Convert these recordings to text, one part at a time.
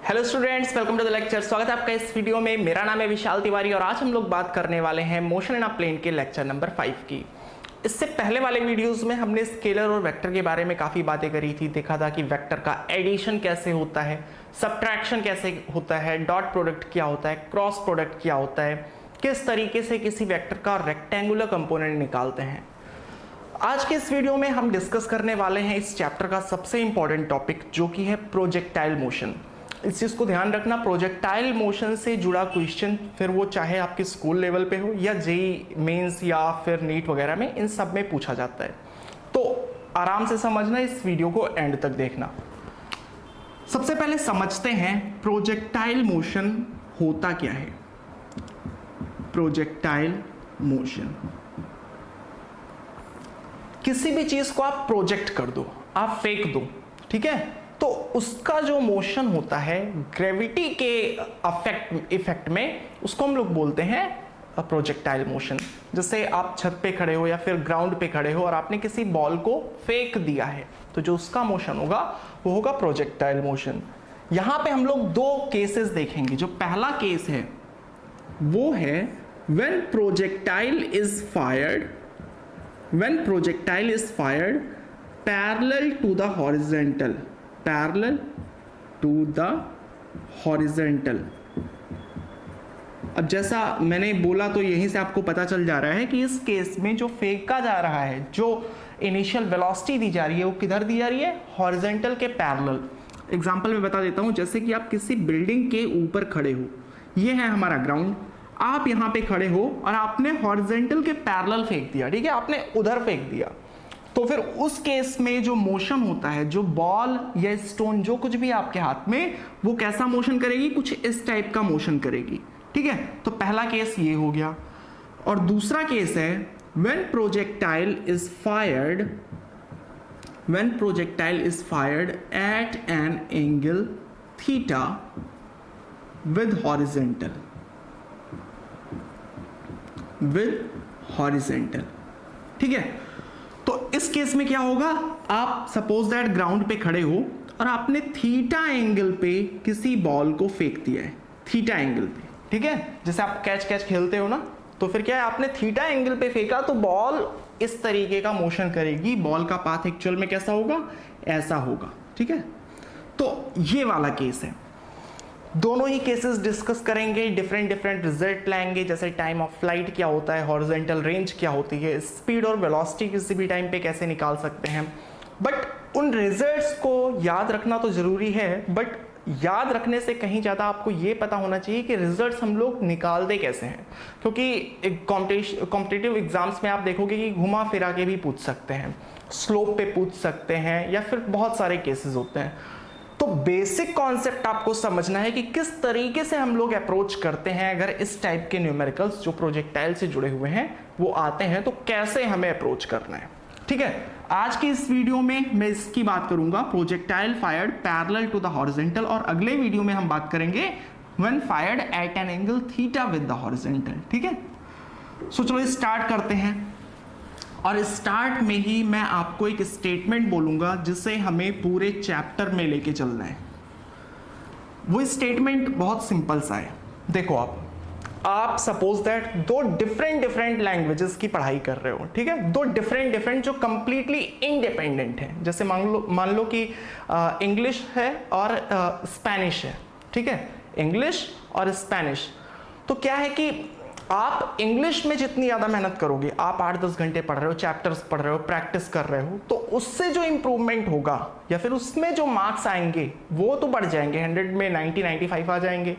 Hello students, welcome to the lecture. स्वागत है आपका इस वीडियो में। मेरा नाम है विशाल तिवारी और आज हम लोग बात करने वाले हैं मोशन इन अ प्लेन के लेक्चर नंबर 5 की। इससे पहले वाले वीडियोस में हमने स्केलर और वेक्टर के बारे में काफ़ी बातें करी थी। देखा था कि वेक्टर का एडिशन कैसे होता है, सब्ट्रैक्शन कैसे होता है, डॉट प्रोडक्ट क्या होता है, क्रॉस प्रोडक्ट क्या होता है, किस तरीके से किसी वेक्टर का रेक्टेंगुलर कंपोनेंट निकालते हैं। आज के इस वीडियो में हम डिस्कस करने वाले हैं इस चैप्टर का सबसे इंपॉर्टेंट टॉपिक, जो कि है प्रोजेक्टाइल मोशन। इस चीज़ को ध्यान रखना, प्रोजेक्टाइल मोशन से जुड़ा क्वेश्चन, फिर वो चाहे आपके स्कूल लेवल पे हो या जेईई मेंस या फिर नीट वगैरह में, इन सब में पूछा जाता है। तो आराम से समझना, इस वीडियो को एंड तक देखना। सबसे पहले समझते हैं प्रोजेक्टाइल मोशन होता क्या है। प्रोजेक्टाइल मोशन, किसी भी चीज को आप प्रोजेक्ट कर दो, आप फेंक दो, ठीक है, तो उसका जो मोशन होता है ग्रेविटी के इफेक्ट में, उसको हम लोग बोलते हैं प्रोजेक्टाइल मोशन। जैसे आप छत पे खड़े हो या फिर ग्राउंड पे खड़े हो और आपने किसी बॉल को फेंक दिया है, तो जो उसका मोशन होगा वो होगा प्रोजेक्टाइल मोशन। यहां पे हम लोग दो केसेस देखेंगे। जो पहला केस है वो है when projectile is fired, when projectile is fired parallel to the horizontal, parallel to the horizontal। अब जैसा मैंने बोला तो यहीं से आपको पता चल जा रहा है कि इस केस में जो फेंका जा रहा है, जो इनिशियल वेलोसिटी दी जा रही है, वो किधर दी जा रही है? हॉरिजॉन्टल के पैरेलल। एग्जांपल में बता देता हूं, जैसे कि आप किसी बिल्डिंग के ऊपर खड़े हो, ये है हमारा ग्राउंड, आप यहां पे खड़े हो और आपने हॉरिजॉन्टल के पैरेलल फेंक दिया, ठीक है, आपने उधर फेंक दिया, तो फिर उस केस में जो मोशन होता है, जो बॉल या स्टोन जो कुछ भी आपके हाथ में, वो कैसा मोशन करेगी? कुछ इस टाइप का मोशन करेगी, ठीक है। तो पहला केस ये हो गया। और दूसरा केस है when projectile is fired, when projectile is fired at an angle theta with horizontal, with horizontal, ठीक है। तो इस केस में क्या होगा? आप सपोज दैट ग्राउंड पे खड़े हो और आपने थीटा एंगल पे किसी बॉल को फेंक दिया है, थीटा एंगल पे, ठीक है। जैसे आप कैच खेलते हो ना, तो फिर क्या है, आपने थीटा एंगल पे फेंका तो बॉल इस तरीके का मोशन करेगी। बॉल का पाथ एक्चुअल में कैसा होगा? ऐसा होगा, ठीक है। तो ये वाला केस है। दोनों ही केसेस डिस्कस करेंगे, डिफरेंट रिजल्ट लाएंगे। जैसे टाइम ऑफ फ्लाइट क्या होता है, हॉरिजॉन्टल रेंज क्या होती है, स्पीड और वेलोसिटी किसी भी टाइम पे कैसे निकाल सकते हैं। बट उन रिजल्ट्स को याद रखना तो जरूरी है, बट याद रखने से कहीं ज़्यादा आपको ये पता होना चाहिए कि रिजल्ट्स हम लोग निकालते कैसे हैं। क्योंकि कॉम्पिटिटिव एग्जाम्स में आप देखोगे कि घुमा फिरा के भी पूछ सकते हैं, स्लोप पे पूछ सकते हैं, या फिर बहुत सारे केसेस होते हैं। तो बेसिक कॉन्सेप्ट आपको समझना है कि किस तरीके से हम लोग अप्रोच करते हैं अगर इस टाइप के न्यूमेरिकल्स जो प्रोजेक्टाइल से जुड़े हुए हैं वो आते हैं, तो कैसे हमें अप्रोच करना है, ठीक है। आज की इस वीडियो में मैं इसकी बात करूंगा, projectile fired parallel to the horizontal, और अगले वीडियो में हम बात करेंगे when fired at an angle theta with the horizontal, ठीक है। सो चलो स्टार्ट करते हैं। और स्टार्ट में ही मैं आपको एक स्टेटमेंट बोलूंगा जिसे हमें पूरे चैप्टर में लेके चलना है। वो स्टेटमेंट बहुत सिंपल सा है। देखो, आप सपोज दैट दो डिफरेंट लैंग्वेजेस की पढ़ाई कर रहे हो, ठीक है, दो डिफरेंट जो कंप्लीटली इंडिपेंडेंट है। जैसे मान लो कि इंग्लिश है और स्पेनिश है, ठीक है, इंग्लिश और स्पेनिश। तो क्या है कि आप इंग्लिश में जितनी ज़्यादा मेहनत करोगे, आप 8-10 घंटे पढ़ रहे हो, चैप्टर्स पढ़ रहे हो, प्रैक्टिस कर रहे हो, तो उससे जो इंप्रूवमेंट होगा या फिर उसमें जो मार्क्स आएंगे वो तो बढ़ जाएंगे, 100 में 90-95 आ जाएंगे।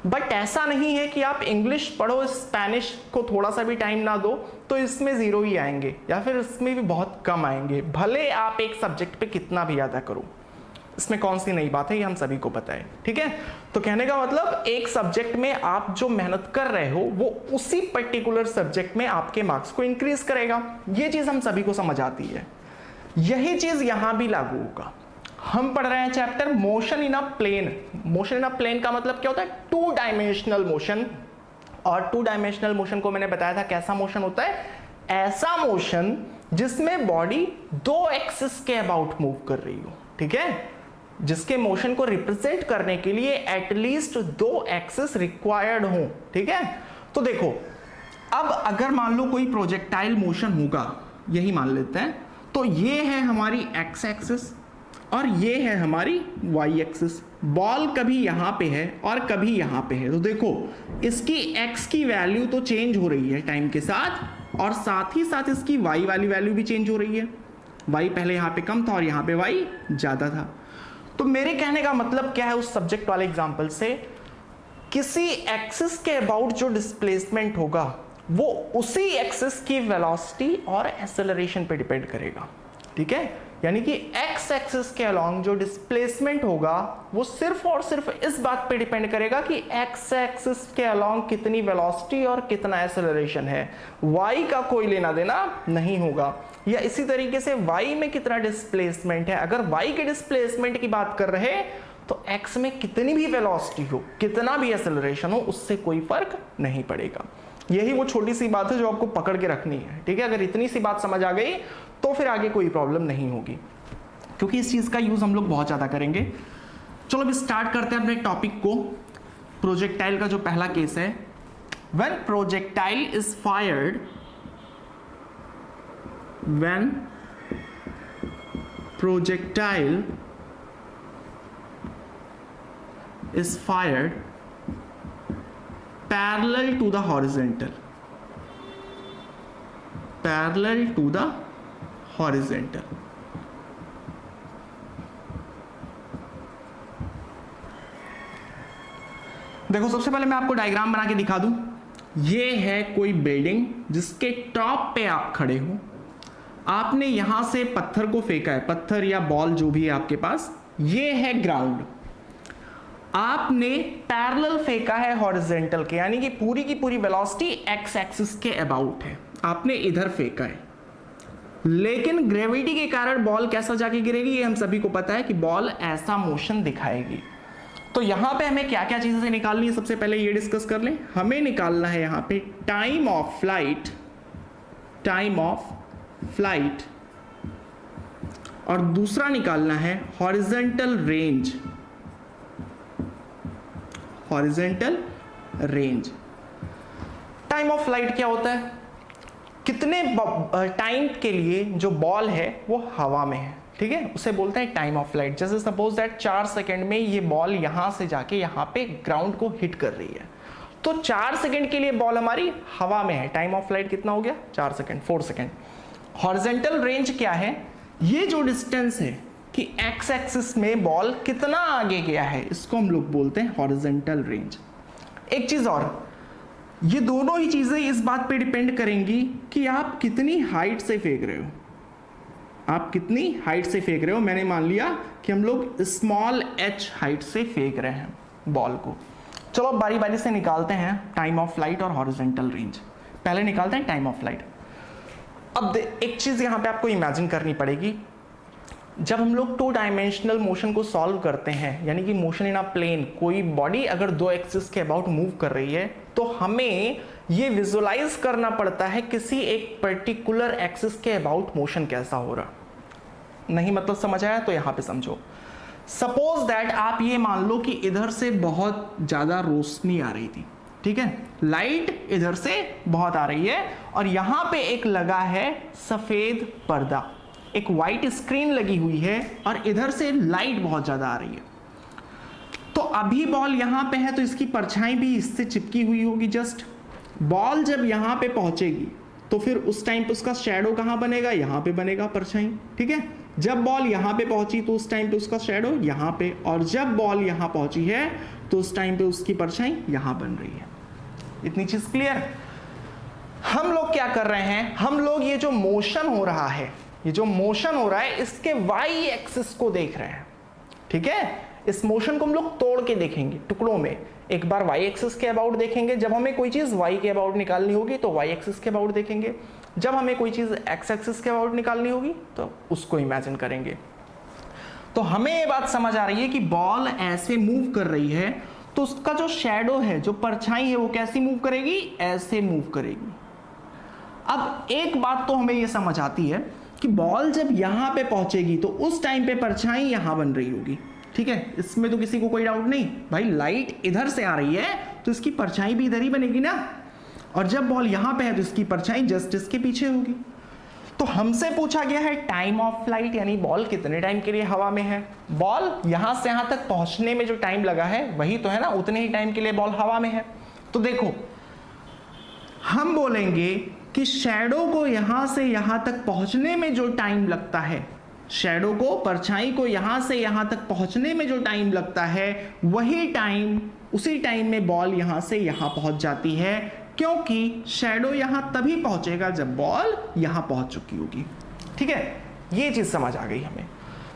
बट ऐसा नहीं है कि आप इंग्लिश पढ़ो, स्पेनिश को थोड़ा सा भी टाइम ना दो तो इसमें 0 ही आएंगे, या फिर इसमें भी बहुत कम आएंगे, भले आप एक सब्जेक्ट पे कितना भी ज़्यादा करो। इसमें कौन सी नई बात है, ये हम सभी को पता है, ठीक है। तो कहने का मतलब, एक सब्जेक्ट में आप जो मेहनत कर रहे हो वो उसी पर्टिकुलर सब्जेक्ट में आपके मार्क्स को इंक्रीज करेगा। ये चीज हम सभी को समझ आती है। यही चीज यहां भी लागू होगा। हम पढ़ रहे हैं chapter motion in a plane. Motion in a plane का मतलब क्या होता है? 2 डायमेंशनल मोशन। और 2 डायमेंशनल मोशन को मैंने बताया था कैसा मोशन होता है? ऐसा मोशन जिसमें बॉडी 2 एक्सिस के अबाउट मूव कर रही हो, ठीक है। जिसके मोशन को रिप्रेजेंट करने के लिए एटलीस्ट 2 एक्सिस रिक्वायर्ड हो। ठीक है, तो देखो अब अगर मान लो कोई प्रोजेक्टाइल मोशन होगा, यही मान लेते हैं, तो ये है हमारी एक्स एक्सिस और ये है हमारी वाई एक्सिस। बॉल कभी यहां पे है और कभी यहां पे है, तो देखो इसकी एक्स की वैल्यू तो चेंज हो रही है टाइम के साथ, और साथ ही साथ इसकी वाई वाली वैल्यू भी चेंज हो रही है। वाई पहले यहां पे कम था और यहां पे वाई ज्यादा था। तो मेरे कहने का मतलब क्या है उस सब्जेक्ट वाले एग्जांपल से, किसी एक्सिस के अबाउट जो डिस्प्लेसमेंट होगा वो उसी एक्सिस की वेलोसिटी और एक्सेलरेशन पे डिपेंड करेगा। ठीक है, यानी कि एक्स एक्सिस के अलोंग जो डिस्प्लेसमेंट होगा वो सिर्फ और सिर्फ इस बात पे डिपेंड करेगा कि एक्स एक्सिस के अलोंग कितनी वेलोसिटी और कितना एक्सेलरेशन है, वाई का कोई लेना देना नहीं होगा। या इसी तरीके से वाई में कितना डिस्प्लेसमेंट है, अगर वाई के डिस्प्लेसमेंट की बात कर रहे तो एक्स में कितनी भी वेलोसिटी हो, कितना भी एक्सेलरेशन हो, उससे कोई फर्क नहीं पड़ेगा। यही वो छोटी सी बात है जो आपको पकड़ के रखनी है। ठीक है, अगर इतनी सी बात समझ आ गई तो फिर आगे कोई प्रॉब्लम नहीं होगी, क्योंकि इस चीज का यूज हम लोग बहुत ज्यादा करेंगे। चलो अब स्टार्ट करते हैं अपने टॉपिक को। प्रोजेक्टाइल का जो पहला केस है, when projectile is fired, when projectile is fired parallel to the horizontal, parallel to the horizontal। देखो सबसे पहले मैं आपको डायग्राम बना के दिखा दूं। ये है कोई बिल्डिंग जिसके टॉप पे आप खड़े हो, आपने यहां से पत्थर को फेंका है, पत्थर या बॉल जो भी है आपके पास, ये है ग्राउंड। आपने पैरेलल फेंका है हॉरिजॉन्टल के, यानी कि पूरी की पूरी वेलोसिटी एक्स एक्सिस के अबाउट है, आपने इधर फेंका है। लेकिन ग्रेविटी के कारण बॉल कैसा जाके गिरेगी ये हम सभी को पता है कि बॉल ऐसा मोशन दिखाएगी। तो यहां पे हमें क्या क्या चीजें निकालनी है, सबसे पहले ये डिस्कस कर लें। हमें निकालना है यहां पे time of flight, time of flight, और दूसरा निकालना है horizontal range, horizontal range. Time of flight क्या होता है, कितने टाइम के लिए जो बॉल है वो हवा में है, ठीक है, उसे बोलते हैं टाइम ऑफ फ्लाइट। जैसे सपोज दैट 4 सेकंड में ये बॉल यहां से जाके यहां पे ग्राउंड को हिट कर रही है, तो 4 सेकंड के लिए बॉल हमारी हवा में है, टाइम ऑफ फ्लाइट कितना हो गया 4 सेकंड, 4 सेकंड। हॉरिजॉन्टल रेंज क्या है, ये जो डिस्टेंस है कि एक्स एक्सिस में बॉल कितना आगे गया है, इसको हम लोग बोलते हैं हॉरिजॉन्टल रेंज। एक चीज और, ये दोनों ही चीजें इस बात पे डिपेंड करेंगी कि आप कितनी हाइट से फेंक रहे हो, आप कितनी हाइट से फेंक रहे हो। मैंने मान लिया कि हम लोग स्मॉल h हाइट से फेंक रहे हैं बॉल को। चलो बारी बारी से निकालते हैं टाइम ऑफ फ्लाइट और हॉरिजॉन्टल रेंज। पहले निकालते हैं टाइम ऑफ फ्लाइट। अब एक चीज यहां पे आपको इमेजिन करनी पड़ेगी, जब हम लोग 2 डायमेंशनल मोशन को सॉल्व करते हैं, यानी कि मोशन इन अ प्लेन, कोई बॉडी अगर 2 एक्सिस के अबाउट मूव कर रही है, तो हमें ये विजुलाइज करना पड़ता है किसी एक पर्टिकुलर एक्सिस के अबाउट मोशन कैसा हो रहा। नहीं मतलब समझ आया तो यहां पे समझो। सपोज दैट आप ये मान लो कि इधर से बहुत ज्यादा रोशनी आ रही थी, ठीक है, लाइट इधर से बहुत आ रही है, और यहां पे एक लगा है सफेद पर्दा, एक वाइट स्क्रीन लगी हुई है, और इधर से लाइट बहुत ज्यादा आ रही है। तो अभी बॉल यहां पे है तो इसकी परछाई भी इससे चिपकी हुई होगी जस्ट। बॉल जब यहां पे पहुंचेगी तो फिर उस टाइम पे उसका शैडो कहां बनेगा, यहां पे बनेगा परछाई, ठीक है। जब बॉल यहां पे पहुंची तो उस टाइम पे उसका शैडो यहां पे, और जब बॉल यहां पहुंची है तो उस टाइम पे उसकी परछाई यहां बन रही है। इतनी चीज क्लियर। हम लोग क्या कर रहे हैं, हम लोग ये जो मोशन हो रहा है, ये जो मोशन हो रहा है, इसके वाई एक्सिस को देख रहे हैं, ठीक है। इस मोशन को हम लोग तोड़ के देखेंगे टुकड़ों में। एक बार वाई एक्सिस के अबाउट देखेंगे, जब हमें कोई चीज वाई के अबाउट निकालनी होगी तो वाई एक्सिस के अबाउट देखेंगे, जब हमें कोई चीज एक्स एक्सिस के अबाउट निकालनी होगी तो उसको इमेजिन करेंगे। तो हमें ये बात समझ आ रही है कि बॉल ऐसे मूव कर रही है, तो उसका जो शैडो है, जो परछाई है, वो कैसी मूव करेगी, ऐसे मूव करेगी। अब एक बात तो हमें ये समझ आती है कि बॉल जब यहां पे पहुंचेगी तो उस टाइम पे परछाई यहां बन रही होगी, ठीक है, इसमें तो किसी को कोई डाउट नहीं। भाई लाइट इधर से आ रही है तो इसकी परछाई भी इधर ही बनेगी ना, और जब बॉल यहां पे है तो इसकी परछाई जस्ट इसके पीछे होगी। तो हमसे पूछा गया है टाइम ऑफ फ्लाइट, यानी बॉल कितने टाइम के लिए हवा में है। बॉल यहां से यहां तक पहुंचने में जो टाइम लगा है वही तो है ना, उतने ही टाइम के लिए बॉल हवा में है। तो देखो हम बोलेंगे कि शैडो को यहां से यहां तक पहुंचने में जो टाइम लगता है, शैडो को, परछाई को यहां से यहां तक पहुंचने में जो टाइम लगता है वही टाइम, उसी टाइम में बॉल यहां से यहां पहुंच जाती है, क्योंकि शैडो यहां तभी पहुंचेगा जब बॉल यहां पहुंच चुकी होगी। ठीक है, ये चीज समझ आ गई हमें।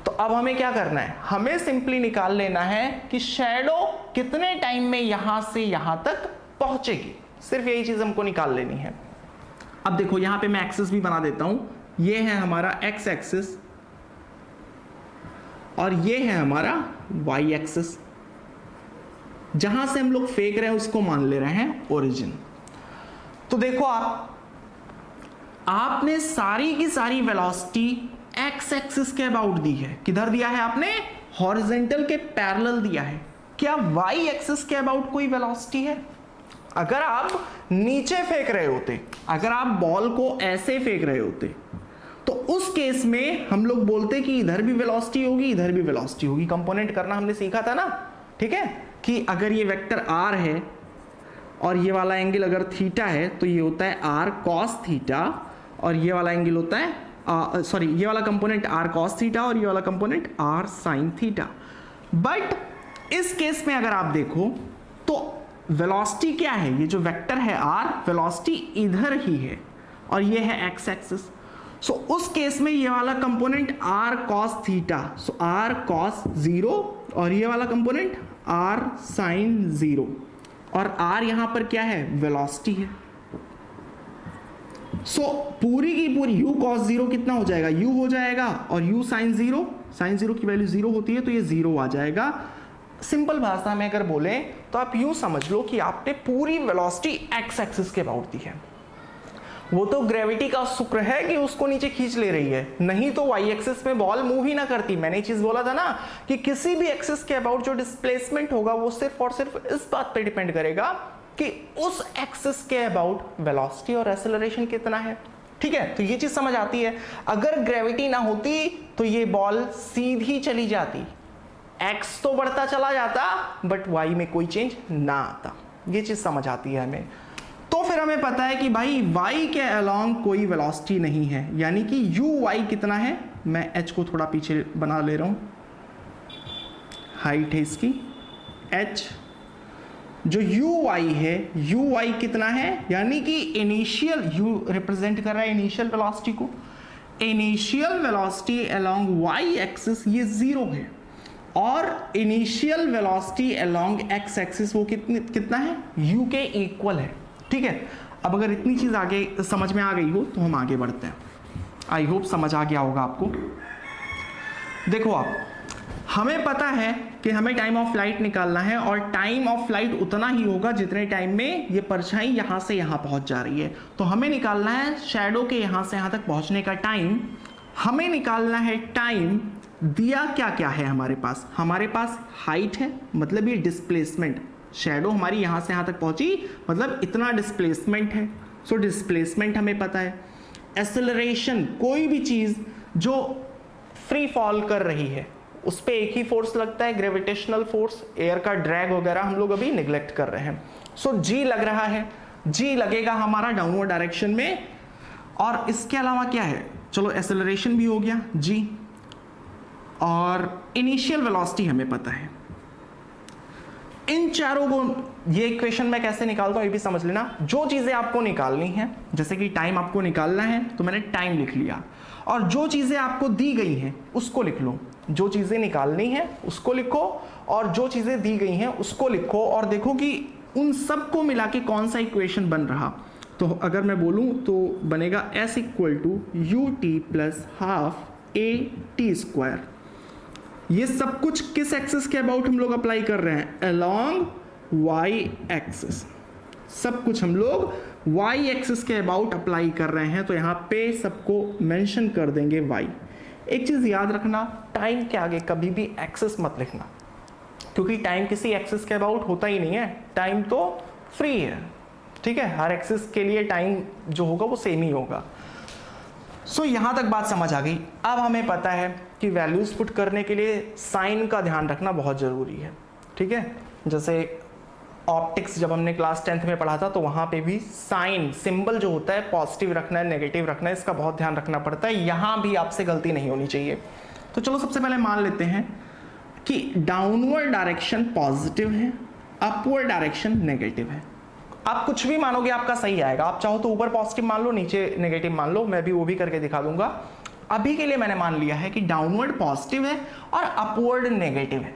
तो अब हमें क्या करना है, हमें सिंपली निकाल लेना है कि शैडो कितने टाइम में यहां से यहां तक पहुंचेगी, सिर्फ यही चीज हमको निकाल लेनी है। अब देखो यहां पे मैं एक्सिस भी बना देता हूं, ये है हमारा एक्स एक्सिस और ये है हमारा वाई एक्सिस। जहां से हम लोग फेंक रहे हैं उसको मान ले रहे हैं ओरिजिन। तो देखो आपने सारी की सारी वेलोसिटी एक्स एक्सिस के अबाउट दी है। किधर दिया है आपने, हॉरिजॉन्टल के पैरेलल दिया है। क्या वाई एक्सिस के अबाउट कोई वेलोसिटी है? अगर आप नीचे फेंक रहे होते, अगर आप बॉल को ऐसे फेंक रहे होते, तो उस केस में हम लोग बोलते कि इधर भी वेलोसिटी होगी, इधर भी वेलोसिटी होगी। कंपोनेंट करना हमने सीखा था ना, ठीक है, कि अगर ये वेक्टर आर है और ये वाला एंगल अगर थीटा है तो ये होता है आर कॉस थीटा, और ये वाला एंगल होता है सॉरी ये वाला कंपोनेंट आर कॉस थीटा और ये वाला component R sine theta. But इस केस में अगर आप देखो तो वेलोसिटी क्या है, ये जो वेक्टर है आर, वेलोसिटी इधर ही है और ये है एक्स एक्सिस। सो उस केस में ये वाला component R cos theta, so R cos 0, और ये वाला कंपोनेंट आर साइन 0, और आर यहां पर क्या है, वेलोसिटी है। सो पूरी की पूरी u cos 0 कितना हो जाएगा, u हो जाएगा, और u sin 0, sin 0 की वैल्यू 0 होती है तो ये 0 आ जाएगा। सिंपल भाषा में अगर बोले तो आप यूं समझ लो कि आपने पूरी वेलोसिटी एक्स एक्सिस के अबाउट दी है। वो तो ग्रेविटी का शुक्र है कि उसको नीचे खींच ले रही है, नहीं तो वाई एक्सिस में बॉल मूव ही ना करती। मैंने चीज बोला था ना कि किसी भी एक्सिस के अबाउट जो डिस्प्लेसमेंट होगा वो सिर्फ और सिर्फ इस बात पे डिपेंड करेगा कि उस एक्सिस के अबाउट वेलोसिटी और एक्सेलरेशन कितना है। ठीक है, तो ये चीज समझ आती है। अगर ग्रेविटी ना होती तो ये बॉल सीधी चली जाती, एक्स तो बढ़ता चला जाता बट वाई में कोई चेंज ना आता। ये चीज समझ आती है हमें। तो फिर हमें पता है कि भाई y के अलोंग कोई वेलोसिटी नहीं है, यानी कि uy कितना है, मैं h को थोड़ा पीछे बना ले रहा हूं, हाइट है इसकी h, जो uy है uy कितना है, यानी कि इनिशियल, u रिप्रेजेंट कर रहा है इनिशियल वेलोसिटी को, initial velocity along y axis ये 0 है, और initial velocity along x axis वो कितना है, u के इक्वल है। ठीक है, अब अगर इतनी चीज आगे समझ में आ गई हो तो हम आगे बढ़ते हैं। आई होप समझ आ गया होगा आपको। देखो आप, हमें पता है कि हमें टाइम ऑफ फ्लाइट निकालना है, और टाइम ऑफ फ्लाइट उतना ही होगा जितने टाइम में ये परछाई यहां से यहां पहुंच जा रही है। तो हमें निकालना है शैडो के यहां से यहां तक पहुंचने का टाइम। हमें निकालना है टाइम, दिया क्या क्या है हमारे पास, हमारे पास हाइट है, मतलब ये डिस्प्लेसमेंट, शैडो हमारी यहां से यहां तक पहुंची मतलब इतना डिस्प्लेसमेंट है, सो डिस्प्लेसमेंट हमें पता है। एक्सेलरेशन, कोई भी चीज जो फ्री फॉल कर रही है उस पर एक ही फोर्स लगता है, ग्रेविटेशनल फोर्स, एयर का ड्रैग वगैरह हम लोग अभी निगलेक्ट कर रहे हैं। सो जी लग रहा है, जी लगेगा हमारा डाउनवर्ड डायरेक्शन में, और इसके अलावा क्या है, चलो एक्सेलरेशन भी हो गया जी, और इनिशियल वेलोसिटी हमें पता है। इन चारों को, ये इक्वेशन मैं कैसे निकालता हूं ये भी समझ लेना। जो चीजें आपको निकालनी है, जैसे कि टाइम आपको निकालना है तो मैंने टाइम लिख लिया, और जो चीजें आपको दी गई हैं उसको लिख लो। जो चीजें निकालनी है उसको लिखो, और जो चीजें दी गई हैं उसको लिखो, और देखो कि उन सबको मिला के कौन सा इक्वेशन बन रहा। तो अगर मैं बोलूं तो बनेगा s equal to u t plus half a t square. ये सब कुछ किस एक्सिस के अबाउट हम लोग अप्लाई कर रहे हैं, अलोंग वाई एक्सिस। सब कुछ हम लोग वाई एक्सिस के अबाउट अप्लाई कर रहे हैं, तो यहां पे सबको मेंशन कर देंगे वाई। एक चीज याद रखना, टाइम के आगे कभी भी एक्सेस मत लिखना, क्योंकि टाइम किसी एक्सेस के अबाउट होता ही नहीं है, टाइम तो फ्री है, ठीक है, हर एक्सेस के लिए टाइम जो होगा वो सेम ही होगा। सो यहां तक बात समझ आ गई। अब हमें पता है कि वैल्यूज पुट करने के लिए साइन का ध्यान रखना बहुत जरूरी है, ठीक है। जैसे ऑप्टिक्स जब हमने क्लास 10th में पढ़ा था तो वहां पे भी साइन सिंबल जो होता है पॉजिटिव रखना है, नेगेटिव रखना है, इसका बहुत ध्यान रखना पड़ता है। यहां भी आपसे गलती नहीं होनी चाहिए। तो चलो सबसे पहले मान लेते हैं कि डाउनवर्ड डायरेक्शन पॉजिटिव है, अपवर्ड डायरेक्शन नेगेटिव है। आप कुछ भी मानोगे आपका सही आएगा, आप चाहो तो ऊपर पॉजिटिव मान लो, नीचे नेगेटिव मान लो, मैं भी वो भी करके दिखा दूंगा। अभी के लिए मैंने मान लिया है कि डाउनवर्ड पॉजिटिव है और अपवर्ड नेगेटिव है।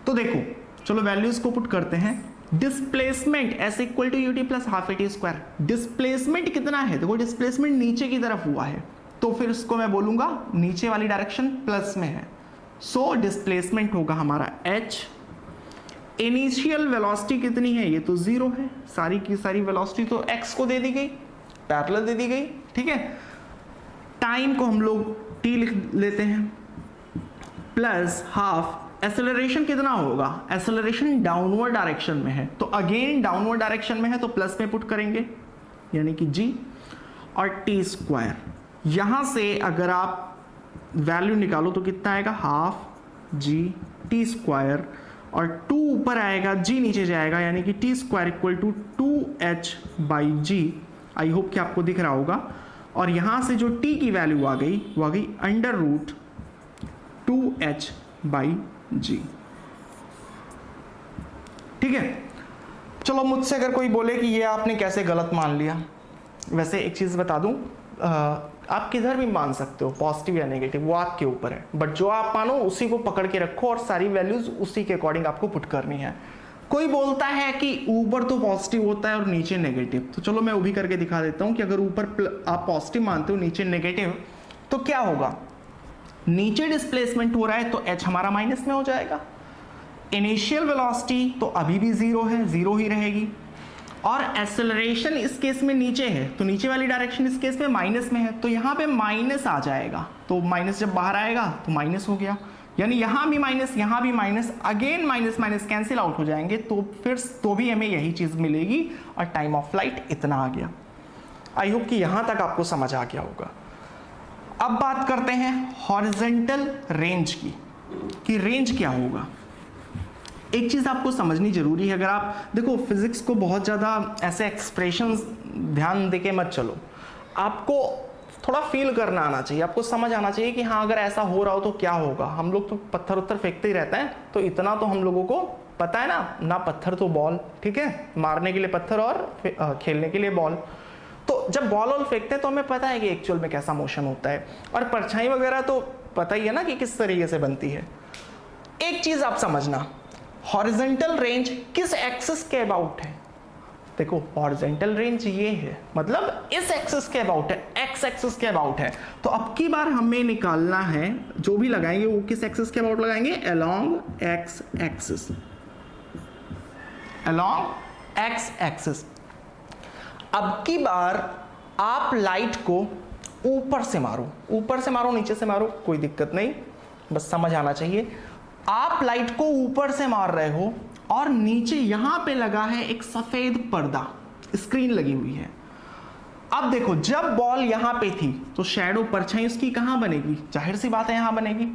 तो देखो चलो वैल्यूज को पुट करते हैं। Displacement s equal to u t plus half a t square. Displacement कितना है, देखो डिस्प्लेसमेंट नीचे की तरफ हुआ है, तो फिर इसको मैं बोलूंगा नीचे वाली डायरेक्शन प्लस में है। सो डिस्प्लेसमेंट होगा हमारा h। इनिशियल वेलोसिटी कितनी है, ये तो 0 है, सारी की सारी वेलोसिटी तो x को दे दी गई, पैरेलल दे दी गई, ठीक है। टाइम को हम लोग t लिख लेते हैं, प्लस हाफ। एक्सेलरेशन कितना होगा, एक्सेलरेशन डाउनवर्ड डायरेक्शन में है, तो अगेन डाउनवर्ड डायरेक्शन में है तो प्लस में पुट करेंगे, यानी कि g और t स्क्वायर। यहां से अगर आप वैल्यू निकालो तो कितना आएगा, हाफ g t स्क्वायर, और 2 ऊपर आएगा, g नीचे जाएगा, यानी कि t square equal to 2h by g. I hope कि आपको दिख रहा होगा। और यहां से जो t की वैल्यू आ गई वो आ गई under root 2h by g, ठीक है। चलो मुझसे अगर कोई बोले कि ये आपने कैसे गलत मान लिया, वैसे एक चीज बता दूं, आप किधर भी मान सकते हो, पॉजिटिव या नेगेटिव, वो आपके ऊपर है, बट जो आप मानो उसी को पकड़ के रखो और सारी वैल्यूज उसी के अकॉर्डिंग आपको पुट करनी है। कोई बोलता है कि ऊपर तो पॉजिटिव होता है और नीचे नेगेटिव, तो चलो मैं वो भी करके दिखा देता हूं कि अगर ऊपर आप पॉजिटिव मानते हो नीचे नेगेटिव, तो क्या होगा, नीचे डिस्प्लेसमेंट हो रहा है तो h हमारा माइनस में हो जाएगा। इनिशियल वेलोसिटी तो अभी भी 0 है, 0 ही रहेगी, और एक्सेलरेशन इस केस में नीचे है तो नीचे वाली डायरेक्शन इस केस में माइनस में है, तो यहाँ पे माइनस आ जाएगा, तो माइनस जब बाहर आएगा तो माइनस हो गया, यानी यहाँ भी माइनस, यहाँ भी minus, again minus minus cancel out हो जाएंगे, तो फिर तो भी हमें यही चीज मिलेगी और टाइम ऑफ फ्लाइट इतना आ गया। आई होप कि यहाँ तक आपको समझ आ गया होगा। अब बात करते हैं हॉरिजॉन्टल रेंज की, कि रेंज क्या होगा। एक चीज आपको समझनी जरूरी है, अगर आप देखो फिजिक्स को बहुत ज्यादा ऐसे एक्सप्रेशंस ध्यान देके मत चलो, आपको थोड़ा फील करना आना चाहिए, आपको समझ आना चाहिए कि हाँ अगर ऐसा हो रहा हो तो क्या होगा। हम लोग तो पत्थर उत्थर फेंकते ही रहते हैं, तो इतना तो हम लोगों को पता है ना पत्थर तो बॉल, ठीक है, मारने के लिए पत्थर और खेलने के लिए बॉल। तो जब बॉल वॉल फेंकते हैं तो हमें पता है कि एक्चुअल में कैसा मोशन होता है, और परछाई वगैरह तो पता ही है ना कि किस तरीके से बनती है। एक चीज आप समझना, हॉरिजॉन्टल रेंज किस एक्सिस के अबाउट है। देखो हॉरिजॉन्टल रेंज ये है, मतलब इस एक्सिस के अबाउट है, एक्स एक्सिस के अबाउट है। तो अब की बार हमें निकालना है, जो भी लगाएंगे वो किस एक्सिस के अबाउट लगाएंगे, along x axis, along x axis. अब की बार आप लाइट को ऊपर से मारो, ऊपर से मारो नीचे से मारो कोई दिक्कत नहीं, बस समझ आना चाहिए। आप लाइट को ऊपर से मार रहे हो और नीचे यहां पे लगा है एक सफेद पर्दा, स्क्रीन लगी हुई है। अब देखो जब बॉल यहां पे थी तो शैडो परछाई उसकी कहां बनेगी, जाहिर सी बात है यहां बनेगी,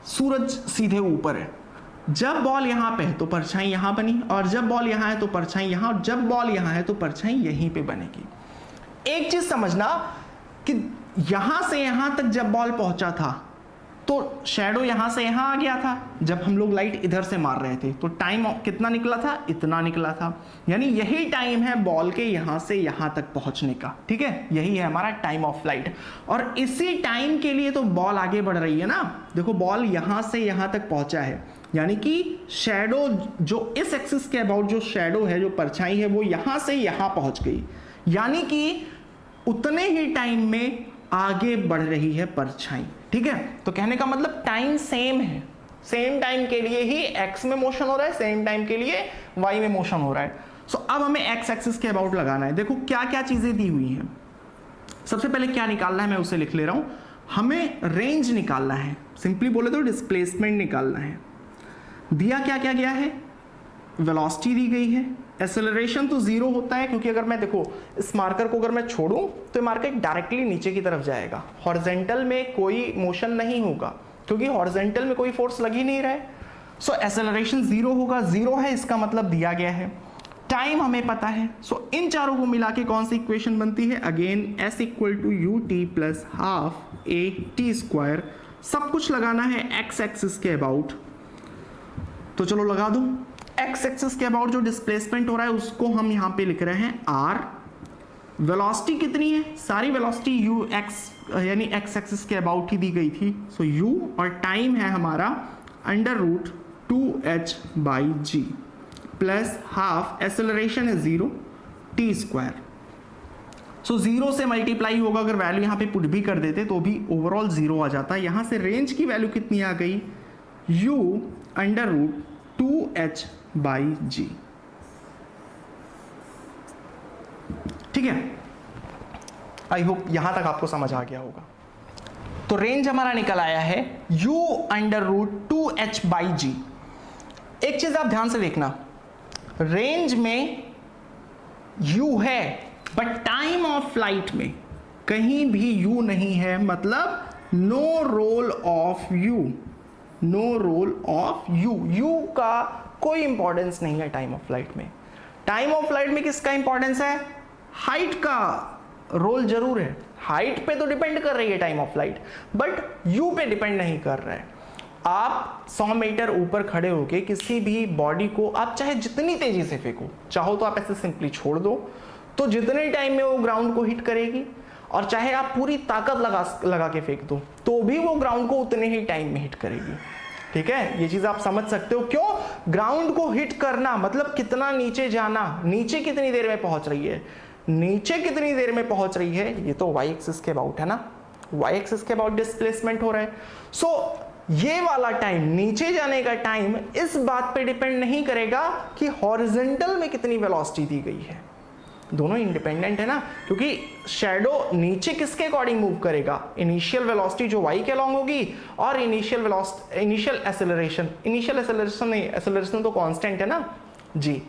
सूरज सीधे ऊपर है। जब बॉल यहां पे है तो परछाई यहां बनी, और जब बॉल यहां है तो परछाई यहां, और जब बॉल यहां है तो परछाई यहीं पे बनेगी। एक चीज समझना कि यहां से यहां तक जब बॉल पहुंचा था तो शैडो यहां से यहां आ गया था, जब हम लोग लाइट इधर से मार रहे थे तो टाइम कितना निकला था, इतना निकला था, यानी यही टाइम है बॉल के यहां से यहां तक पहुंचने का, ठीक है, यही है हमारा टाइम ऑफ फ्लाइट। और इसी टाइम के लिए तो बॉल आगे बढ़ रही है ना, देखो बॉल यहां से यहां तक पहुंचा है, यानी कि शैडो जो इस एक्सिस के अबाउट जो शैडो है, जो परछाई है, वो यहां से यहां पहुंच गई, यानी कि उतने ही टाइम में आगे बढ़ रही है परछाई, ठीक है। तो कहने का मतलब टाइम सेम है, सेम टाइम के लिए ही एक्स में मोशन हो रहा है, सेम टाइम के लिए वाई में मोशन हो रहा है। सो अब हमें एक्स एक्सिस के अबाउट लगाना है। देखो क्या क्या चीजें दी हुई हैं, सबसे पहले क्या निकालना है मैं उसे लिख ले रहा हूं। हमें रेंज निकालना है, सिंपली बोले तो डिस्प्लेसमेंट निकालना है। दिया क्या क्या गया है, वेलोसिटी दी गई है, एक्सेलरेशन तो जीरो होता है क्योंकि अगर मैं देखो इस मार्कर को अगर मैं छोड़ूं तो ये मार्कर डायरेक्टली नीचे की तरफ जाएगा, हॉरिजॉन्टल में कोई मोशन नहीं होगा क्योंकि हॉरिजॉन्टल में कोई फोर्स लग ही नहीं रहा है। सो एक्सेलरेशन जीरो होगा, जीरो है इसका मतलब दिया गया है। टाइम हमें पता है, सो इन चारों को मिला के कौन सी इक्वेशन बनती है, again s equal to u t plus half a t square. सब कुछ लगाना है x एक्सिस के अबाउट, तो चलो लगा दो। x एक्सिस के अबाउट जो डिस्प्लेसमेंट हो रहा है उसको हम यहां पे लिख रहे हैं r। वेलोसिटी कितनी है, सारी वेलोसिटी u x यानी x एक्सिस के अबाउट ही दी गई थी, सो u, और टाइम है हमारा under root 2h by g plus half, acceleration है zero, t square. So zero से मल्टीप्लाई होगा, अगर वैल्यू यहां पे पुट भी कर देते तो भी ओवरऑल जीरो आ जाता है। यहां से रेंज की वैल्यू कितनी आ गई, u under root 2h by g. ठीक है, आई होप यहां तक आपको समझ आ गया होगा। तो रेंज हमारा निकल आया है u under root 2h by g. एक चीज आप ध्यान से देखना, रेंज में u है बट टाइम ऑफ फ्लाइट में कहीं भी u नहीं है, मतलब no role of u, no role of u। u का कोई इंपॉर्टेंस नहीं है टाइम ऑफ फ्लाइट में। टाइम ऑफ फ्लाइट में किसका इंपॉर्टेंस है, हाइट का रोल जरूर है, हाइट पे तो डिपेंड कर रही है time of flight, but u पे डिपेंड नहीं कर रहा है। आप 100 मीटर ऊपर खड़े होके किसी भी बॉडी को आप चाहे जितनी तेजी से फेंको, चाहो तो आप ऐसे सिंपली छोड़ दो तो जितने टाइम में वो ग्राउंड को हिट करेगी, और चाहे आप पूरी ताकत लगा के फेंक दो तो भी वो ग्राउंड को उतने ही टाइम में हिट करेगी। ठीक है, ये चीज आप समझ सकते हो। क्यों, ग्राउंड को हिट करना मतलब कितना नीचे जाना, नीचे कितनी देर में पहुंच रही है, नीचे कितनी देर में पहुंच रही है, ये तो y एक्सिस के अबाउट है ना, y एक्सिस के अबाउट डिस्प्लेसमेंट हो रहा है। सो ये वाला टाइम, नीचे जाने का टाइम, इस बात पे डिपेंड नहीं करेगा कि हॉरिजॉन्टल में कितनी वेलोसिटी दी गई है। दोनों इंडिपेंडेंट है ना, क्योंकि शैडो नीचे किसके अकॉर्डिंग मूव करेगा, इनिशियल वेलोसिटी जो y के अलोंग होगी और इनिशियल एक्सेलरेशन तो कांस्टेंट है ना जी।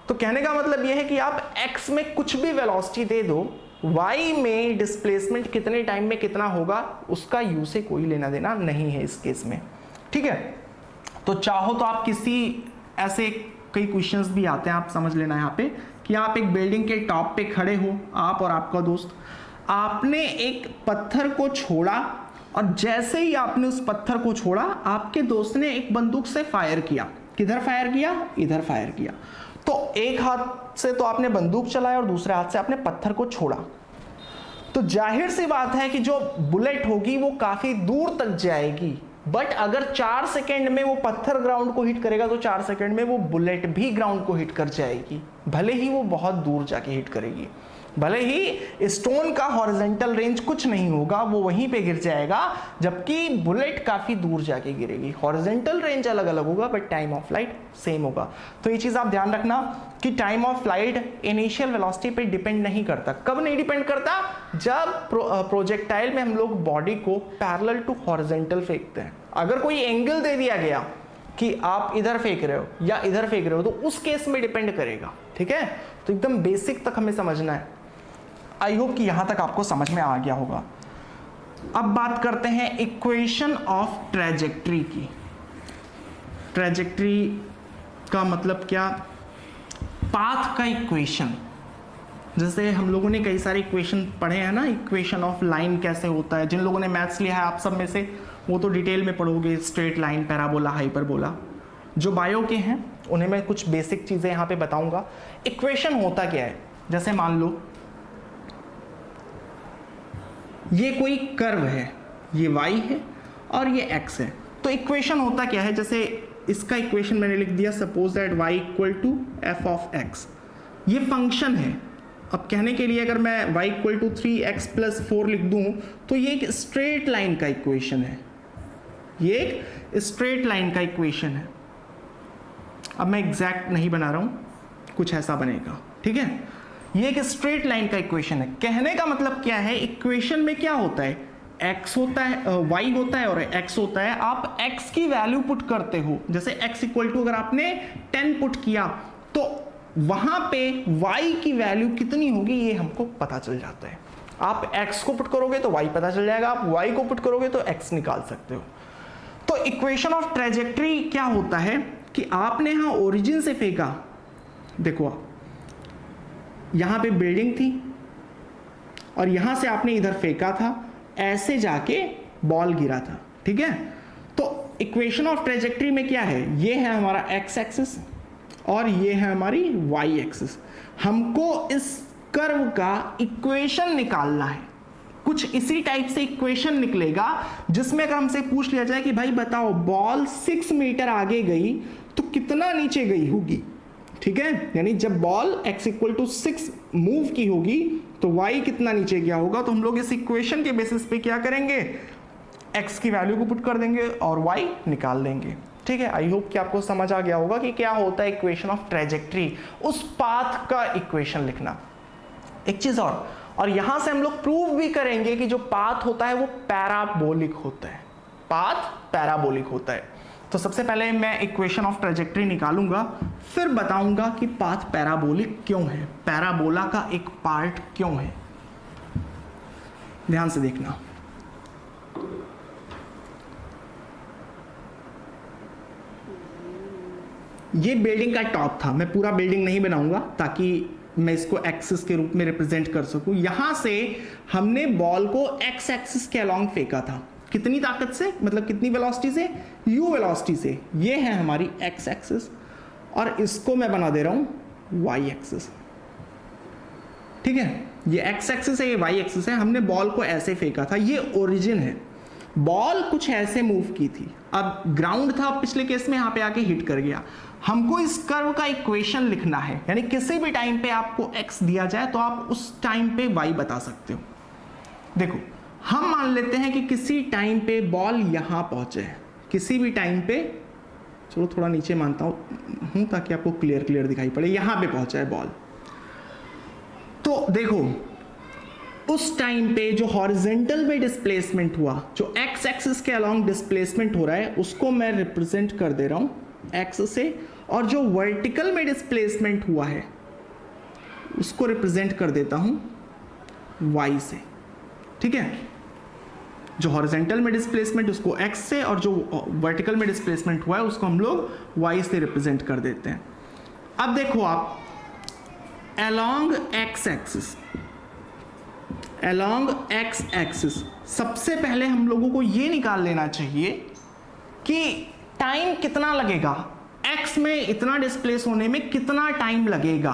तो कहने का मतलब यह है कि आप x में कुछ भी वेलोसिटी दे दो, y में डिस्प्लेसमेंट कितने टाइम में कितना होगा उसका u से कोई लेना देना नहीं है इस केस में। ठीक है, तो चाहो तो आप किसी ऐसे कई क्वेश्चंस भी आते हैं, आप समझ लेना यहाँ पे कि आप एक बिल्डिंग के टॉप पे खड़े हो, आप और आपका दोस्त, आपने एक पत्थर को छोड़ा और जैसे ही आपने उस पत्थर को छोड़ा आपके दोस्त ने एक बंदूक से फायर किया। किधर फायर किया, इधर फायर किया। तो एक हाथ से तो आपने बंदूक चलाया और दूसरे हाथ से आपने पत्थर को छोड़ा, तो जाहिर सी बात है कि जो बुलेट होगी वो काफी दूर तक जाएगी, बट अगर 4 सेकंड में वो पत्थर ग्राउंड को हिट करेगा तो 4 सेकंड में वो बुलेट भी ग्राउंड को हिट कर जाएगी, भले ही वो बहुत दूर जाके हिट करेगी। भले ही स्टोन का हॉरिजॉन्टल रेंज कुछ नहीं होगा, वो वहीं पे गिर जाएगा, जबकि बुलेट काफी दूर जाके गिरेगी। हॉरिजॉन्टल रेंज अलग अलग होगा but time of flight same होगा। तो ये चीज आप ध्यान रखना कि time of flight initial velocity पे डिपेंड नहीं करता। कब नहीं डिपेंड करता, जब प्रोजेक्टाइल में हम लोग बॉडी को पैरेलल टू हॉरिजॉन्टल फेंकते हैं। अगर कोई एंगल दे दिया गया कि आप इधर फेंक रहे हो या इधर फेंक रहे हो तो उस केस में डिपेंड करेगा। ठीक है, तो एकदम बेसिक तक हमें समझना है। आई होप कि यहां तक आपको समझ में आ गया होगा। अब बात करते हैं इक्वेशन ऑफ ट्रेजेक्ट्री की। ट्रेजेक्ट्री का मतलब क्या, पाथ का इक्वेशन। जैसे हम लोगों ने कई सारे इक्वेशन पढ़े हैं ना, इक्वेशन ऑफ लाइन कैसे होता है। जिन लोगों ने मैथ्स लिया है आप सब में से वो तो डिटेल में पढ़ोगे, स्ट्रेट लाइन, पैराबोला, हाइपरबोला। जो बायो के हैं उन्हें मैं कुछ बेसिक चीजें यहां पे बताऊंगा। इक्वेशन होता क्या है, जैसे मान लो ये कोई कर्व है, ये y है और ये x है, तो इक्वेशन होता क्या है, जैसे इसका इक्वेशन मैंने लिख दिया, suppose that y equal to f of x। ये फंक्शन है। अब कहने के लिए अगर मैं y equal to 3x plus 4 लिख दूं तो ये एक स्ट्रेट लाइन का इक्वेशन है, ये एक स्ट्रेट लाइन का इक्वेशन है। अब मैं एग्जैक्ट नहीं बना रहा हूं, कुछ ऐसा बनेगा। ठीक है, ये एक स्ट्रेट लाइन का इक्वेशन है। कहने का मतलब क्या है, इक्वेशन में क्या होता है, x होता है, y होता है और x होता है, आप x की वैल्यू पुट करते हो, जैसे x इक्वल टू अगर आपने 10 पुट किया तो वहां पे y की वैल्यू कितनी होगी ये हमको पता चल जाता है। आप x को पुट करोगे तो y पता चल जाएगा, आप y को पुट करोगे तो x निकाल सकते हो। तो इक्वेशन ऑफ ट्रेजेक्ट्री क्या होता है कि आपने यहां ओरिजिन से फेंका, देखो यहां पे बिल्डिंग थी और यहां से आपने इधर फेंका था, ऐसे जाके बॉल गिरा था, ठीक है। तो इक्वेशन ऑफ ट्रेजेक्ट्री में क्या है, ये है हमारा x एक्सिस और ये है हमारी y एक्सिस। हमको इस कर्व का इक्वेशन निकालना है। कुछ इसी टाइप से इक्वेशन निकलेगा जिसमें अगर हमसे पूछ लिया जाए कि भाई बताओ बॉल 6 मीटर आगे गई तो कितना नीचे गई होगी, ठीक है। यानी जब ball x equal to 6 move की होगी तो y कितना नीचे गया होगा। तो हम लोग इस इक्वेशन के बेसिस पे क्या करेंगे, x की वैल्यू को पुट कर देंगे और y निकाल देंगे, ठीक है। आई होप कि आपको समझ आ गया होगा कि क्या होता है इक्वेशन ऑफ ट्रेजेक्ट्री, उस पाथ का इक्वेशन लिखना। एक चीज और यहां से हम लोग प्रूव भी करेंगे कि जो पाथ होता है वो पैराबोलिक होता है, पाथ पैराबोलिक होता है। तो सबसे पहले मैं इक्वेशन ऑफ ट्रेजेक्ट्री निकालूंगा, फिर बताऊंगा कि पाथ पैराबोलिक क्यों है, पैराबोला का एक पार्ट क्यों है। ध्यान से देखना, ये बिल्डिंग का टॉप था, मैं पूरा बिल्डिंग नहीं बनाऊंगा ताकि मैं इसको एक्सिस के रूप में रिप्रेजेंट कर सकूं। यहां से हमने बॉल को एक्स एक्सिस के अलोंग फेंका था, कितनी ताकत से, मतलब कितनी वेलोसिटी से, u वेलोसिटी से। ये है हमारी x एक्सिस और इसको मैं बना दे रहा हूं y एक्सिस, ठीक है। ये x एक्सिस है, ये y एक्सिस है। हमने बॉल को ऐसे फेंका था, ये ओरिजिन है, बॉल कुछ ऐसे मूव की थी, अब ग्राउंड था पिछले केस में, यहां पे आके हिट कर गया। हमको इस कर्व का इक्वेशन लिखना है, यानी किसी भी टाइम पे आपको x दिया जाए तो आप उस टाइम पे y बता सकते हो। देखो हम मान लेते हैं कि किसी टाइम पे बॉल यहां पहुंचे, किसी भी टाइम पे, चलो थोड़ा नीचे मानता हूं ताकि आपको क्लियर दिखाई पड़े, यहां पे पहुंचा है बॉल। तो देखो उस टाइम पे जो हॉरिजॉन्टल में डिस्प्लेसमेंट हुआ, जो x एक्सिस के अलोंग डिस्प्लेसमेंट हो रहा है, उसको मैं रिप्रेजेंट कर दे रहा हूं x से, और जो वर्टिकल में डिस्प्लेसमेंट हुआ है उसको रिप्रेजेंट कर देता हूं y से, ठीक है। जो हॉरिजॉन्टल में डिस्प्लेसमेंट उसको x से और जो वर्टिकल में डिस्प्लेसमेंट हुआ है उसको हम लोग y से रिप्रेजेंट कर देते हैं। अब देखो आप along x axis, along x axis, सबसे पहले हम लोगों को ये निकाल लेना चाहिए कि टाइम कितना लगेगा, x में इतना डिस्प्लेस होने में कितना टाइम लगेगा।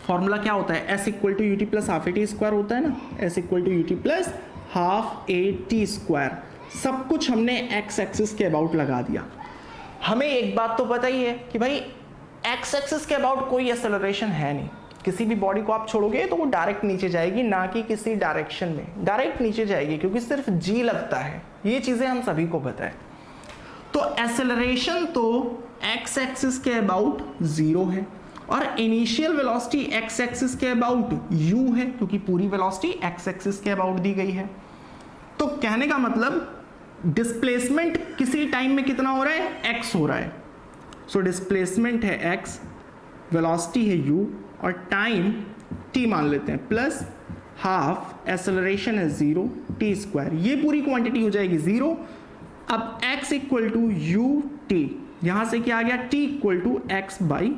फॉर्मूला क्या होता है, s equal to u t plus half a t square होता है ना, s equal to u t plus half a t square. सब कुछ हमने x एक्सिस के अबाउट लगा दिया। हमें एक बात तो पता ही है कि भाई x एक्सिस के अबाउट कोई एक्सेलरेशन है नहीं, किसी भी बॉडी को आप छोड़ोगे तो वो डायरेक्ट नीचे जाएगी, ना कि किसी डायरेक्शन में, डायरेक्ट नीचे जाएगी क्योंकि सिर्फ g लगता है। ये चीजें हम सभी को पता है। तो एक्सेलरेशन तो x एक्सिस के अबाउट 0 है और इनिशियल वेलोसिटी x एक्सिस के अबाउट u है, क्योंकि पूरी वेलोसिटी x एक्सिस के अबाउट दी गई है। तो कहने का मतलब डिस्प्लेसमेंट किसी टाइम में कितना हो रहा है, x हो रहा है। सो डिस्प्लेसमेंट है x, वेलोसिटी है u और टाइम t मान लेते हैं, प्लस हाफ, एक्सेलरेशन है 0, t स्क्वायर, ये पूरी क्वांटिटी हो जाएगी 0। अब x equal to u t, यहां से क्या आ गया, t equal to x by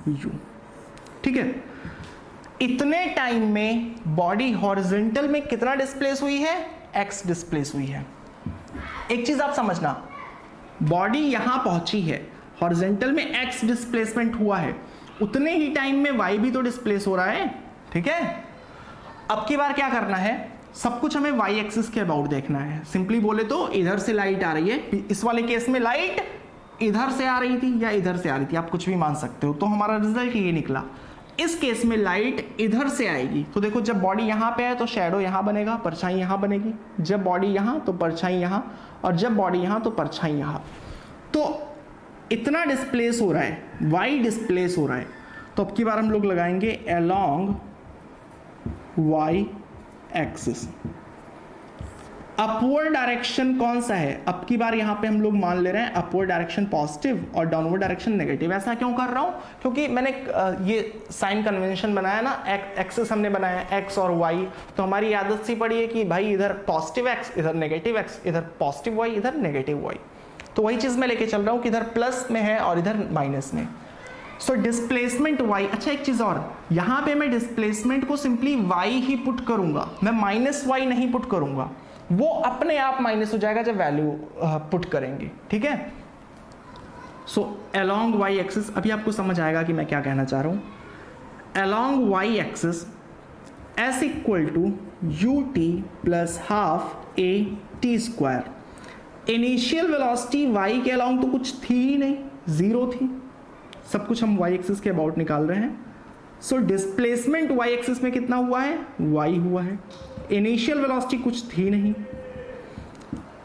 u, ठीक है। इतने टाइम में बॉडी हॉरिजॉन्टल में कितना डिस्प्लेस हुई है, x डिस्प्लेस हुई है। एक चीज आप समझना, बॉडी यहां पहुंची है, हॉरिजॉन्टल में x डिस्प्लेसमेंट हुआ है, उतने ही टाइम में y भी तो डिस्प्लेस हो रहा है, ठीक है। अब की बार क्या करना है, सब कुछ हमें y एक्सिस के अबाउट देखना है। सिंपली बोले तो इधर से लाइट आ रही है, इस वाले केस में लाइट इधर से आ रही थी या इधर से आ रही थी, आप कुछ भी मान सकते हो। तो हमारा रिजल्ट ये निकला, इस केस में लाइट इधर से आएगी। तो देखो जब बॉडी यहां पे है तो शैडो यहां बनेगा, परछाई यहां बनेगी, जब बॉडी यहां तो परछाई यहां, और जब बॉडी यहां तो परछाई यहां। तो इतना डिस्प्लेस हो रहा है, y डिस्प्लेस हो रहा है। तो अब की बार हम लोग लगाएंगे along y axis. Upward direction कौन सा है? अब की बार यहां पे हम लोग मान ले रहे हैं अपवर्ड डायरेक्शन पॉजिटिव और डाउनवर्ड डायरेक्शन नेगेटिव। ऐसा क्यों कर रहा हूं? क्योंकि मैंने ये साइन कन्वेंशन बनाया ना, एक्सेस हमने बनाया एक्स और वाई, तो हमारी आदत सी पड़ी है कि भाई इधर पॉजिटिव एक्स, इधर नेगेटिव एक्स, इधर पॉजिटिव वाई, इधर नेगेटिव वाई। तो वही चीज मैं लेके चल रहा हूं कि इधर प्लस में है और इधर माइनस में। So displacement y। अच्छा एक चीज और, यहां पे मैं डिस्प्लेसमेंट को सिंपली y ही पुट करूंगा, मैं माइनस y नहीं पुट करूंगा, वो अपने आप माइनस हो जाएगा जब वैल्यू पुट करेंगे, ठीक है। सो अलोंग y एक्सिस, अभी आपको समझ आएगा कि मैं क्या कहना चाह रहा हूं। Along y axis s equal to ut plus half a t square. Initial velocity y के अलोंग तो कुछ थी ही नहीं, जीरो थी, सब कुछ हम y एक्सिस के अबाउट निकाल रहे हैं। सो डिस्प्लेसमेंट y एक्सिस में कितना हुआ है? y हुआ है। इनिशियल वेलोसिटी कुछ थी नहीं,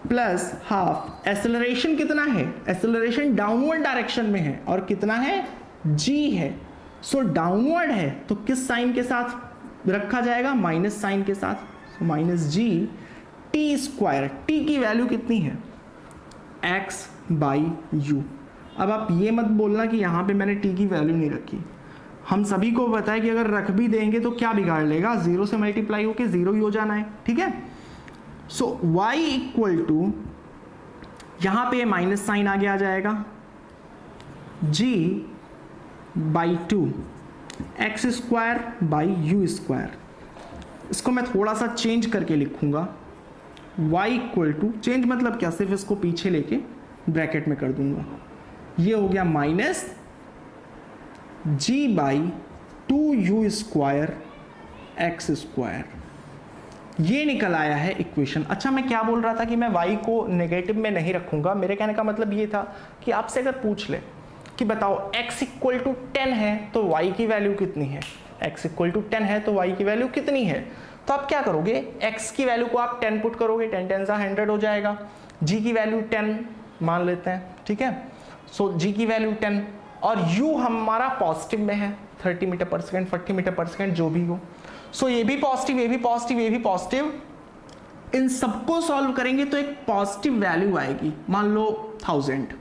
प्लस हाफ एक्सेलरेशन कितना है? एक्सेलरेशन डाउनवर्ड डायरेक्शन में है और कितना है? g है। सो डाउनवर्ड है तो किस साइन के साथ रखा जाएगा? माइनस साइन के साथ। Minus g t square. t की वैल्यू कितनी है? x by u। अब आप ये मत बोलना कि यहाँ पे मैंने t की वैल्यू नहीं रखी, हम सभी को पता है कि अगर रख भी देंगे तो क्या बिगाड़ लेगा, जीरो से मल्टीप्लाई होके जीरो ही हो जाना है, ठीक है। सो y इक्वल टू, यहाँ पे माइनस साइन आगे आ जाएगा, g by two x square by you square. इसको मैं थोड़ा सा चेंज करके लिखूंगा, y इक्वल टू, चेंज मतलब क्या, सिर्फ इसको पीछे लेके ब्रैकेट में कर दूंगा, ये हो गया minus g by two you square x square. ये निकल आया है इक्वेशन। अच्छा मैं क्या बोल रहा था कि मैं y को नेगेटिव में नहीं रखूंगा, मेरे कहने का मतलब ये था कि आपसे अगर पूछ ले कि बताओ x इक्वल टू 10 है तो y की वैल्यू कितनी है, x इक्वल टू 10 है तो y की वैल्यू कितनी है, तो आप क्या करोगे, x की वैल्यू को आप 10 पुट करोगे, 10 10 सा 100 हो जाएगा, g की वैल्यू 10 मान लेते हैं, ठीक है। सो g की वैल्यू 10 और u हमारा पॉजिटिव में है, 30 मीटर पर सेकेंड, 40 मीटर पर सेकेंड जो भी हो। सो ये भी पॉजिटिव, ये भी पॉजिटिव, ये भी पॉजिटिव, इन सबको सॉल्व करेंगे तो एक पॉजिटिव वैल्यू आएगी, मान लो 1000।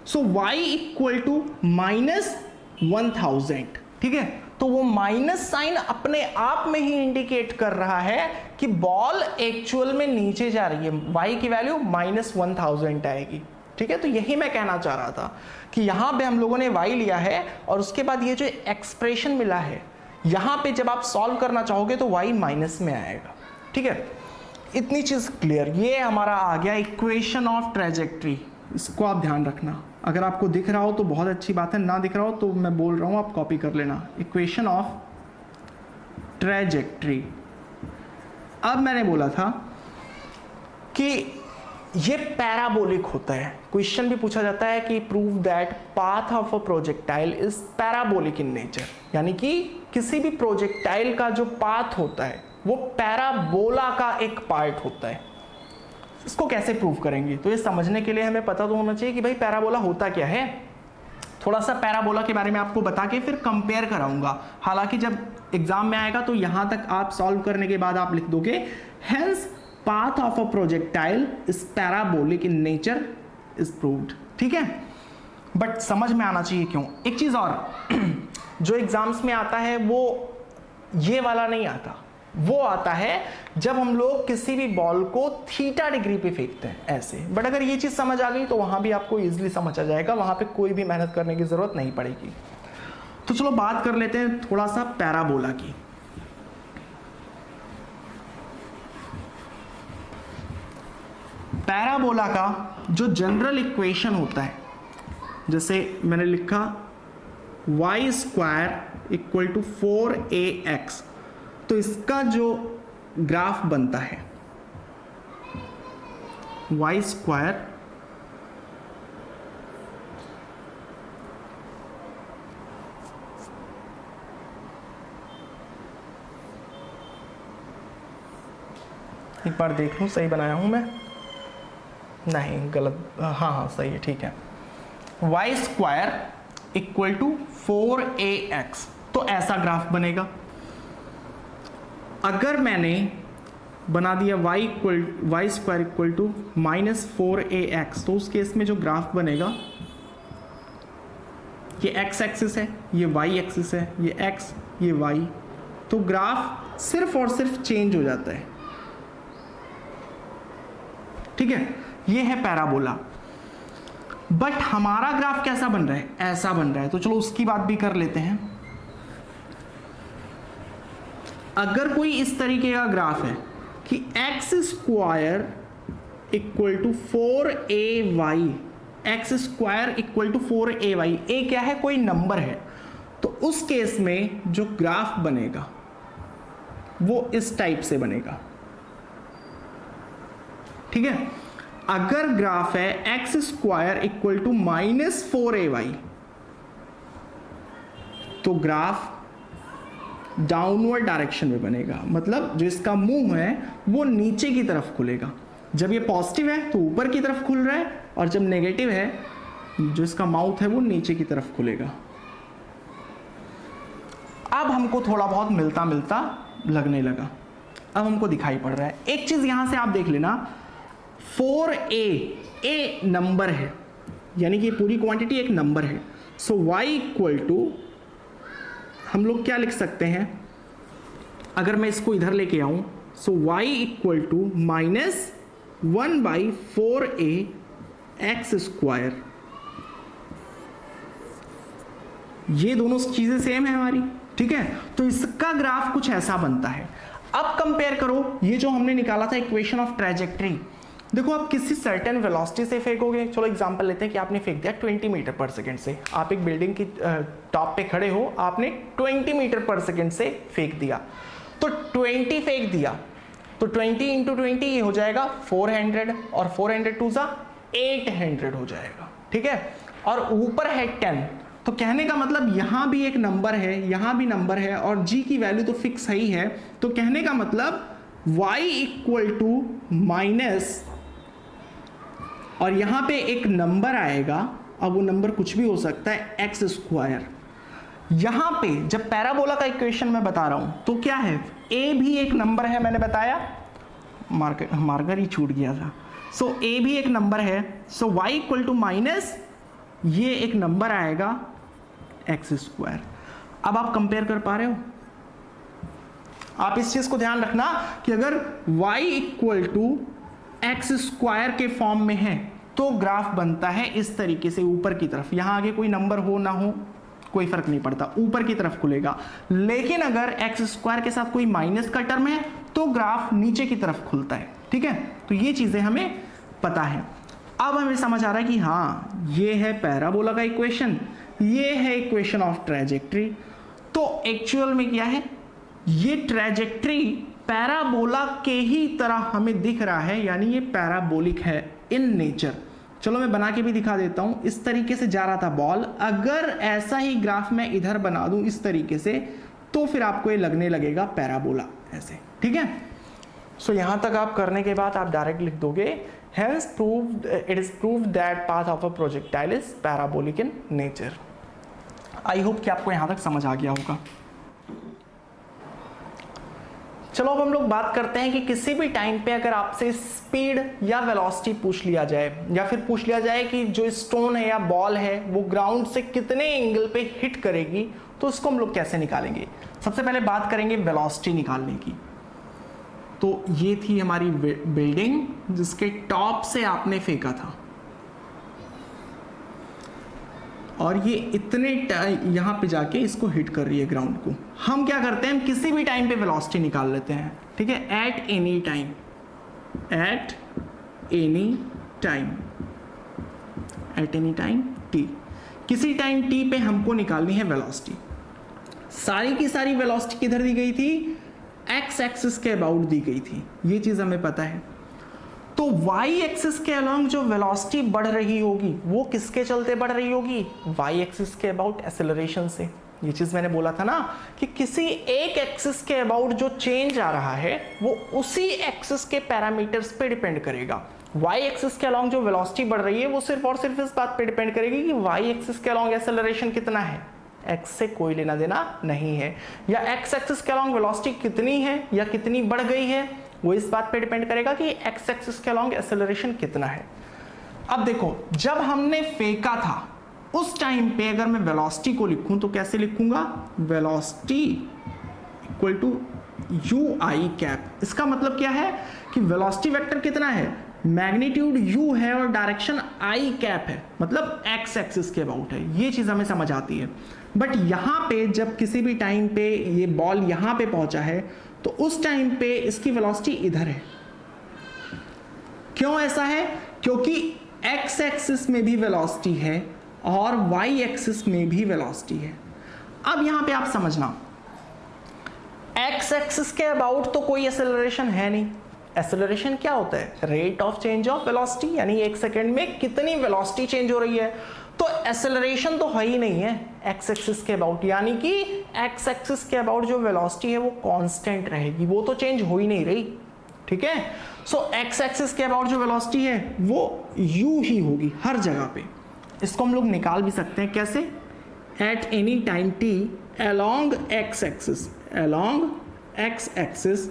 सो y इक्वल टू माइनस 1000, ठीक है। तो वो माइनस साइन अपने आप में ही इंडिकेट कर रहा है कि बॉल एक्चुअल में नीचे जा रही है, y की वैल्यू माइनस 1000 आएगी, ठीक है। तो यही मैं कहना चाह रहा था कि यहां पे हम लोगों ने y लिया है और उसके बाद ये जो एक्सप्रेशन मिला है, यहां पे जब आप सॉल्व करना चाहोगे तो y माइनस में आएगा, ठीक है। इतनी चीज क्लियर, ये हमारा आ गया इक्वेशन ऑफ ट्रेजेक्ट्री। इसको आप ध्यान रखना, अगर आपको दिख रहा हो तो बहुत अच्छी बात है, ना दिख रहा हो तो मैं बोल रहा हूं आप कॉपी कर लेना, इक्वेशन ऑफ ट्रेजेक्ट्री। अब मैंने बोला था कि ये पैराबोलिक होता है, क्वेश्चन भी पूछा जाता है कि prove that path of a projectile is parabolic in nature, यानी कि किसी भी प्रोजेक्टाइल का जो पाथ होता है वो पैराबोला का एक पार्ट होता है। इसको कैसे प्रूव करेंगे, तो ये समझने के लिए हमें पता तो होना चाहिए कि भाई पैराबोला होता क्या है। थोड़ा सा पैराबोला के बारे में आपको बता के फिर कंपेयर कराऊंगा, हालांकि जब एग्जाम में आएगा तो यहां तक आप सॉल्व करने के बाद आप लिख दोगे hence path of a projectile is parabolic in nature is proved, ठीक है। बट समझ में आना चाहिए क्यों। एक चीज और जो एग्जाम्स में आता है वो ये वाला नहीं आता, वो आता है जब हम लोग किसी भी बॉल को थीटा डिग्री पे फेंकते हैं ऐसे। बट अगर ये चीज समझ आ गई तो वहां भी आपको इजीली समझ आ जाएगा, वहां पे कोई भी मेहनत करने की जरूरत नहीं पड़ेगी। तो चलो बात कर लेते हैं थोड़ा सा पैराबोला की। पैराबोला का जो जनरल इक्वेशन होता है, जैसे मैंने लिखा y square equal to 4ax, तो इसका जो ग्राफ बनता है y स्क्वायर एक बार देख लूं सही बनाया हूं मैं, नहीं गलत, हाँ सही है, ठीक है। y square equal to 4ax, तो ऐसा ग्राफ बनेगा। अगर मैंने बना दिया Y square equal to -4ax, तो उस केस में जो ग्राफ बनेगा, ये x एक्सिस है, ये y एक्सिस है, ये x, ये y, तो ग्राफ सिर्फ और सिर्फ चेंज हो जाता है। ठीक है, ये है पैराबोला। बट हमारा ग्राफ कैसा बन रहा है? ऐसा बन रहा है। तो चलो उसकी बात भी कर लेते हैं। अगर कोई इस तरीके का ग्राफ है कि x square equal to 4ay, x square equal to 4ay, a क्या है? कोई नंबर है। तो उस केस में जो ग्राफ बनेगा वो इस टाइप से बनेगा। ठीक है, अगर ग्राफ है x square equal to -4ay, तो ग्राफ डाउनवर्ड डायरेक्शन में बनेगा, मतलब जो इसका मुंह है वो नीचे की तरफ खुलेगा। जब ये पॉजिटिव है तो ऊपर की तरफ खुल रहा है, और जब नेगेटिव है जो इसका माउथ है वो नीचे की तरफ खुलेगा। अब हमको थोड़ा बहुत मिलता मिलता लगने लगा, अब हमको दिखाई पड़ रहा है। एक चीज यहां से आप देख लेना, 4a नंबर है, यानी कि पूरी क्वांटिटी एक नंबर है। सो y इक्वल टू, हम लोग क्या लिख सकते हैं अगर मैं इसको इधर लेके आऊं, so y equal to -1/4a x square. ये दोनों चीजें सेम है हमारी। ठीक है, तो इसका ग्राफ कुछ ऐसा बनता है। अब कंपेयर करो ये जो हमने निकाला था इक्वेशन ऑफ ट्रेजेक्ट्री। देखो आप किसी सर्टेन वेलोसिटी से फेंकोगे, चलो एग्जांपल लेते हैं कि आपने फेंक दिया 20 मीटर पर सेकंड से। आप एक बिल्डिंग की टॉप पे खड़े हो, आपने 20 मीटर पर सेकंड से फेंक दिया, तो 20 फेंक दिया, तो 20 इंटू 20 ये हो जाएगा 400, और 400 टू 800 हो जाएगा। ठीक है, और ऊपर है 10, तो कहने का मतलब यहां भी एक नंबर है, यहां भी नंबर है, और g की वैल्यू तो फिक्स ही है। तो कहने का मतलब y इक्वल टू माइनस, और यहां पे एक नंबर आएगा, अब वो नंबर कुछ भी हो सकता है, एक्स स्क्वायर। यहां पे जब पैराबोला का इक्वेशन मैं बता रहा हूं तो क्या है, a भी एक नंबर है, मैंने बताया, मार्कर ही छूट गया था। सो a भी एक नंबर है, सो y इक्वल टू माइनस ये एक नंबर आएगा एक्स स्क्वायर। अब आप कंपेयर कर पा रहे हो? आप इस चीज को ध्यान रखना कि अगर y equal to x square के फॉर्म में है तो ग्राफ बनता है इस तरीके से ऊपर की तरफ। यहां आगे कोई नंबर हो ना हो कोई फर्क नहीं पड़ता, ऊपर की तरफ खुलेगा। लेकिन अगर एक्स स्क्वायर के साथ कोई माइनस का टर्म है तो ग्राफ नीचे की तरफ खुलता है। ठीक है, तो ये चीजें हमें पता है। अब हमें समझ आ रहा है कि हाँ ये है पैराबोला का इक्वेशन, ये है इक्वेशन ऑफ ट्रेजेक्ट्री। तो एक्चुअल में क्या है, ये ट्रेजेक्ट्री पैराबोला के ही तरह हमें दिख रहा है, यानी ये पैराबोलिक है इन नेचर। चलो मैं बना के भी दिखा देता हूं। इस तरीके से जा रहा था बॉल, अगर ऐसा ही ग्राफ मैं इधर बना दूं इस तरीके से, तो फिर आपको ये लगने लगेगा पैराबोला ऐसे। ठीक है, सो यहां तक आप करने के बाद आप डायरेक्ट लिख दोगे, hence proved it is proved that path of a projectile is parabolic in nature। I hope कि आपको यहां तक समझ आ गया होगा। चलो अब हम लोग बात करते हैं कि किसी भी टाइम पे अगर आपसे स्पीड या वेलोसिटी पूछ लिया जाए, या फिर पूछ लिया जाए कि जो स्टोन है या बॉल है वो ग्राउंड से कितने एंगल पे हिट करेगी, तो उसको हम लोग कैसे निकालेंगे। सबसे पहले बात करेंगे वेलोसिटी निकालने की। तो ये थी हमारी बिल्डिंग जिसके टॉप से आपने फेंका था, और ये इतने यहां पे जाके इसको हिट कर रही है ग्राउंड को। हम क्या करते हैं, हम किसी भी टाइम पे वेलोसिटी निकाल लेते हैं। ठीक है, eight any time, eight any time, eight any time T, किसी टाइम टी पे हमको निकालनी है वेलोसिटी। सारी की सारी वेलोसिटी किधर दी गई थी, एक्स एक्सिस के अबाउट दी गई थी, ये चीज हमें पता है। तो y एक्सिस के अलोंग जो वेलोसिटी बढ़ रही होगी वो किसके चलते बढ़ रही होगी, y एक्सिस के अबाउट एक्सेलरेशन से। ये चीज मैंने बोला था ना कि किसी एक एक्सिस के अबाउट जो चेंज आ रहा है वो उसी एक्सिस के पैरामीटर्स पे डिपेंड करेगा। y एक्सिस के अलोंग जो वेलोसिटी बढ़ रही है वो सिर्फ और सिर्फ इस बात पे डिपेंड करेगी कि y एक्सिस के अलोंग एक्सेलरेशन कितना है, x से कोई लेना देना नहीं है। या x एक्सिस के अलोंग वेलोसिटी कितनी है या कितनी बढ़ गई है वो इस बात पे डिपेंड करेगा कि एक्स एक्सिस के अलॉन्ग एक्सेलरेशन कितना है। अब देखो, जब हमने फेंका था उस टाइम पे अगर मैं वेलोसिटी को लिखूं तो कैसे लिखूंगा, velocity equal to u i cap. इसका मतलब क्या है कि वेलोसिटी वेक्टर कितना है, मैग्नीट्यूड u है और डायरेक्शन i कैप है, मतलब x एक्सिस के अबाउट है। ये चीज हमें समझ आती है। बट यहां पे जब किसी भी टाइम पे ये बॉल यहां पे पहुंचा है तो उस टाइम पे इसकी वेलोसिटी इधर है। क्यों ऐसा है, क्योंकि x एक्सिस में भी वेलोसिटी है और y एक्सिस में भी वेलोसिटी है। अब यहां पे आप समझना, x एक्सिस के अबाउट तो कोई एक्सेलरेशन है नहीं। एक्सेलरेशन क्या होता है, rate of change of velocity, यानी एक सेकंड में कितनी वेलोसिटी चेंज हो रही है। तो एक्सेलरेशन तो है ही नहीं है एक्स एक्सिस के अबाउट, यानी कि एक्स एक्सिस के अबाउट जो वेलोसिटी है वो कांस्टेंट रहेगी, वो तो चेंज हो ही नहीं रही। ठीक है, सो एक्स एक्सिस के अबाउट जो वेलोसिटी है वो u ही होगी हर जगह पे। इसको हम लोग निकाल भी सकते हैं, कैसे, at any time t along x axis, along x axis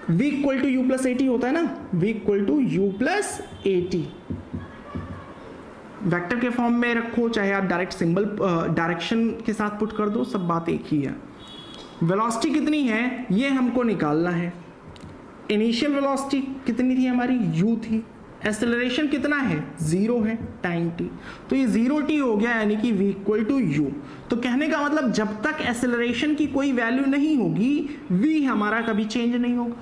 v equal to u plus a t होता है ना, v equal to u plus a t. Vector के फॉर्म में रखो चाहे आप डायरेक्ट सिंबल डायरेक्शन के साथ पुट कर दो, सब बात एक ही है। वेलोसिटी कितनी है ये हमको निकालना है। इनिशियल वेलोसिटी कितनी थी हमारी, u थी। एक्सेलरेशन कितना है, 0 है, टाइम t, तो ये 0t हो गया, यानी कि v इक्वल टू यू। तो कहने का मतलब जब तक एक्सेलरेशन की कोई वैल्यू नहीं होगी v हमारा कभी चेंज नहीं होगा,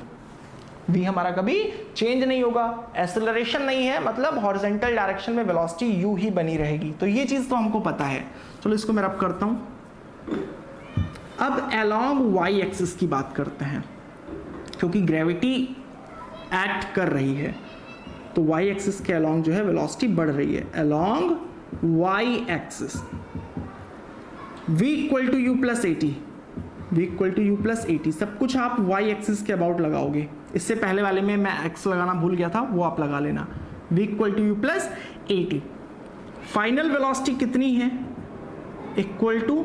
v हमारा कभी चेंज नहीं होगा। एक्सेलरेशन नहीं है मतलब हॉरिजॉन्टल डायरेक्शन में वेलोसिटी u ही बनी रहेगी। तो ये चीज तो हमको पता है। चलो इसको मैं रब करता हूं। अब अलोंग y एक्सिस की बात करते हैं, क्योंकि ग्रेविटी एक्ट कर रही है तो y एक्सिस के अलोंग जो है वेलोसिटी बढ़ रही है। Along y axis v equal to u plus a t, v equal to u plus a t, सब कुछ आप y एक्सिस के अबाउट लगाओगे। इससे पहले वाले में मैं x लगाना भूल गया था, वो आप लगा लेना। v equal to u plus a t. Final velocity कितनी है, equal to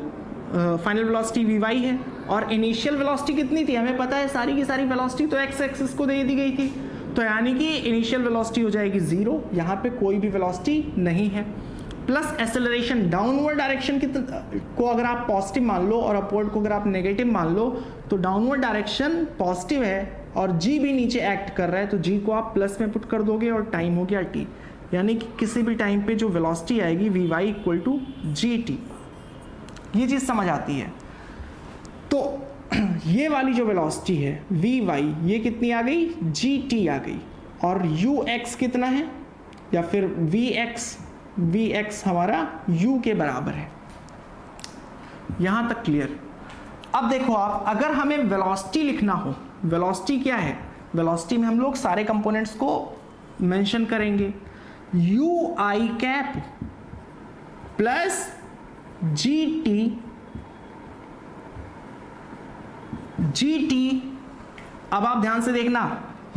final velocity vy है, और इनिशियल वेलोसिटी कितनी थी हमें पता है, सारी की सारी वेलोसिटी तो x एक्सिस को दे दी गई थी। तो यानी कि इनिशियल वेलोसिटी हो जाएगी 0, यहाँ पे कोई भी वेलोसिटी नहीं है। प्लस एक्सेलरेशन डाउनवर्ड डायरेक्शन को अगर आप पॉजिटिव मान लो और अपवर्ड को अगर आप नेगेटिव मान लो, तो डाउनवर्ड डायरेक्शन पॉजिटिव है और g भी नीचे एक्ट कर रहा है, तो g को आप प्लस में पुट कर दोगे और टाइम हो गया t, यानी कि किसी भी टाइम पे जो वेलोसिटी आएगी vy इक्वल टू gt। ये चीज समझ आती है। तो ये वाली जो वेलोसिटी है vy, ये कितनी आ गई, gt आ गई, और ux कितना है, या फिर vx हमारा u के बराबर है। यहां तक क्लियर। अब देखो आप, अगर हमें वेलोसिटी लिखना हो, वेलोसिटी क्या है, वेलोसिटी में हम लोग सारे कंपोनेंट्स को मेंशन करेंगे। u आई कैप प्लस gt। अब आप ध्यान से देखना,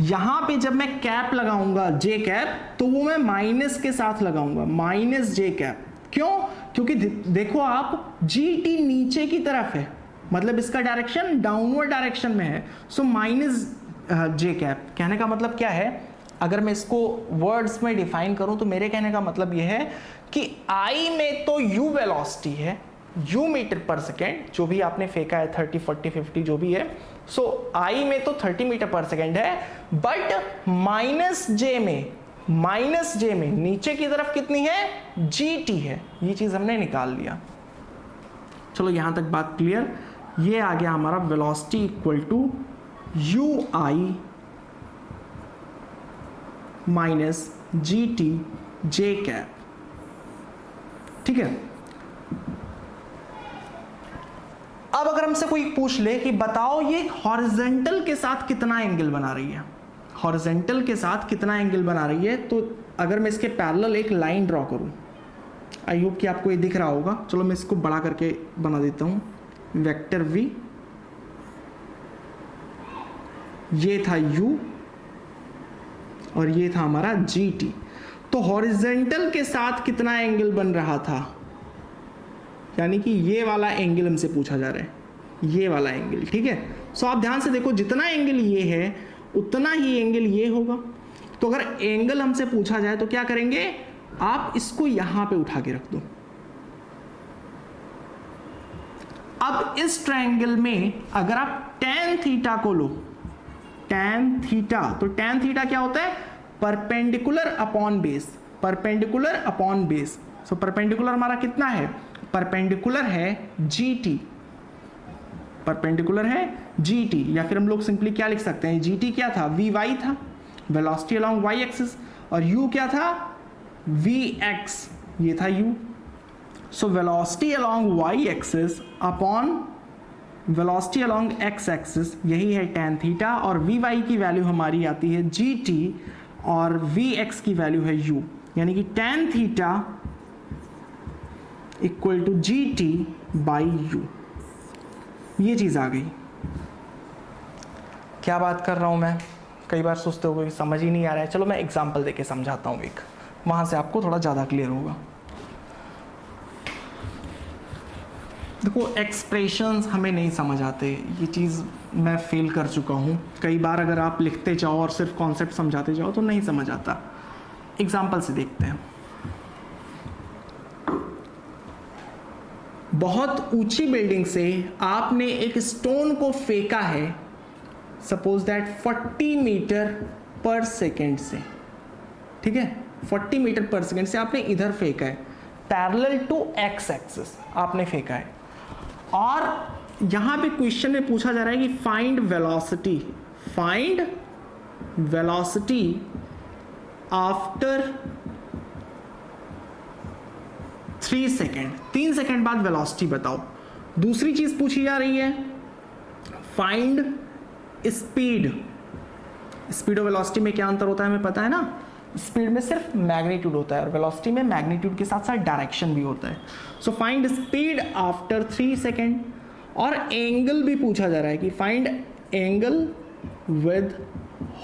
यहां पे जब मैं कैप लगाऊंगा जे कैप, तो वो मैं माइनस के साथ लगाऊंगा, माइनस जे कैप। क्यों, क्योंकि देखो आप gt नीचे की तरफ है, मतलब इसका डायरेक्शन डाउनवर्ड डायरेक्शन में है, सो माइनस जे कैप। कहने का मतलब क्या है, अगर मैं इसको वर्ड्स में डिफाइन करूं तो मेरे कहने का मतलब यह है कि I में तो u वेलोसिटी है, u मीटर पर सेकेंड, जो भी आपने फेंका है 30, 40, 50 जो भी है, सो I में तो 30 मीटर पर सेकेंड है, बट माइनस जे में नीचे की तरफ कितनी है, gt है। ये चीज हमने निकाल लिया। चलो यहां तक बात क्लियर। ये आ गया हमारा velocity equal to ui minus gt j cap. ठीक है, अब अगर हमसे कोई पूछ ले कि बताओ ये हॉरिजॉन्टल के साथ कितना एंगल बना रही है, हॉरिजॉन्टल के साथ कितना एंगल बना रही है, तो अगर मैं इसके पैरेलल एक लाइन ड्रॉ करूं, आई होप कि आपको ये दिख रहा होगा। चलो मैं इसको बड़ा करके बना देता हूं, वेक्टर v, ये था u और ये था हमारा gt। तो हॉरिजॉन्टल के साथ कितना एंगल बन रहा था, यानी कि ये वाला एंगल हमसे पूछा जा रहा है। ये वाला एंगल, ठीक है। सो आप ध्यान से देखो, जितना एंगल ये है उतना ही एंगल ये होगा। तो अगर एंगल हमसे पूछा जाए तो क्या करेंगे, आप इसको यहां पे उठा के रख दो। अब इस ट्रायंगल में अगर आप tan थीटा को लो, tan थीटा, तो tan थीटा क्या होता है, perpendicular upon base, perpendicular upon base. So perpendicular हमारा कितना है, परपेंडिकुलर है GT, परपेंडिकुलर है GT, या फिर हम लोग सिंपली क्या लिख सकते हैं, GT क्या था, Vy था, वेलोसिटी अलोंग y एक्सिस, और u क्या था, Vx, ये था u। So velocity along y axis upon velocity along x axis, यही है tan थीटा, और Vy की वैल्यू हमारी आती है GT और Vx की वैल्यू है u, यानी कि tan theta equal to GT by u। ये चीज आ गई। क्या बात कर रहा हूं मैं, कई बार सोचते हो कि समझ ही नहीं आ रहा है। चलो मैं एग्जांपल देके समझाता हूं एक, वहां से आपको थोड़ा ज्यादा क्लियर होगा। देखो एक्सप्रेशंस हमें नहीं समझ आते, ये चीज़ मैं फेल कर चुका हूँ कई बार। अगर आप लिखते जाओ और सिर्फ कॉन्सेप्ट समझाते जाओ तो नहीं समझ आता। एग्जांपल से देखते हैं। बहुत ऊंची बिल्डिंग से आपने एक स्टोन को फेंका है, सपोज दैट 40 मीटर पर सेकेंड से, ठीक है, 40 मीटर पर सेकेंड से आपने इधर फेंका है, पैरेलल टू एक्स एक्सिस आपने फेंका है, और यहां पे क्वेश्चन में पूछा जा रहा है कि find velocity, find velocity after 3 second, 3 second बाद वेलोसिटी बताओ। दूसरी चीज पूछी जा रही है फाइंड स्पीड। स्पीड और वेलोसिटी में क्या अंतर होता है हमें पता है ना, स्पीड में सिर्फ मैग्नीट्यूड होता है और वेलोसिटी में मैग्नीट्यूड के साथ साथ डायरेक्शन भी होता है। So find speed after 3 second, और एंगल भी पूछा जा रहा है कि फाइंड एंगल विद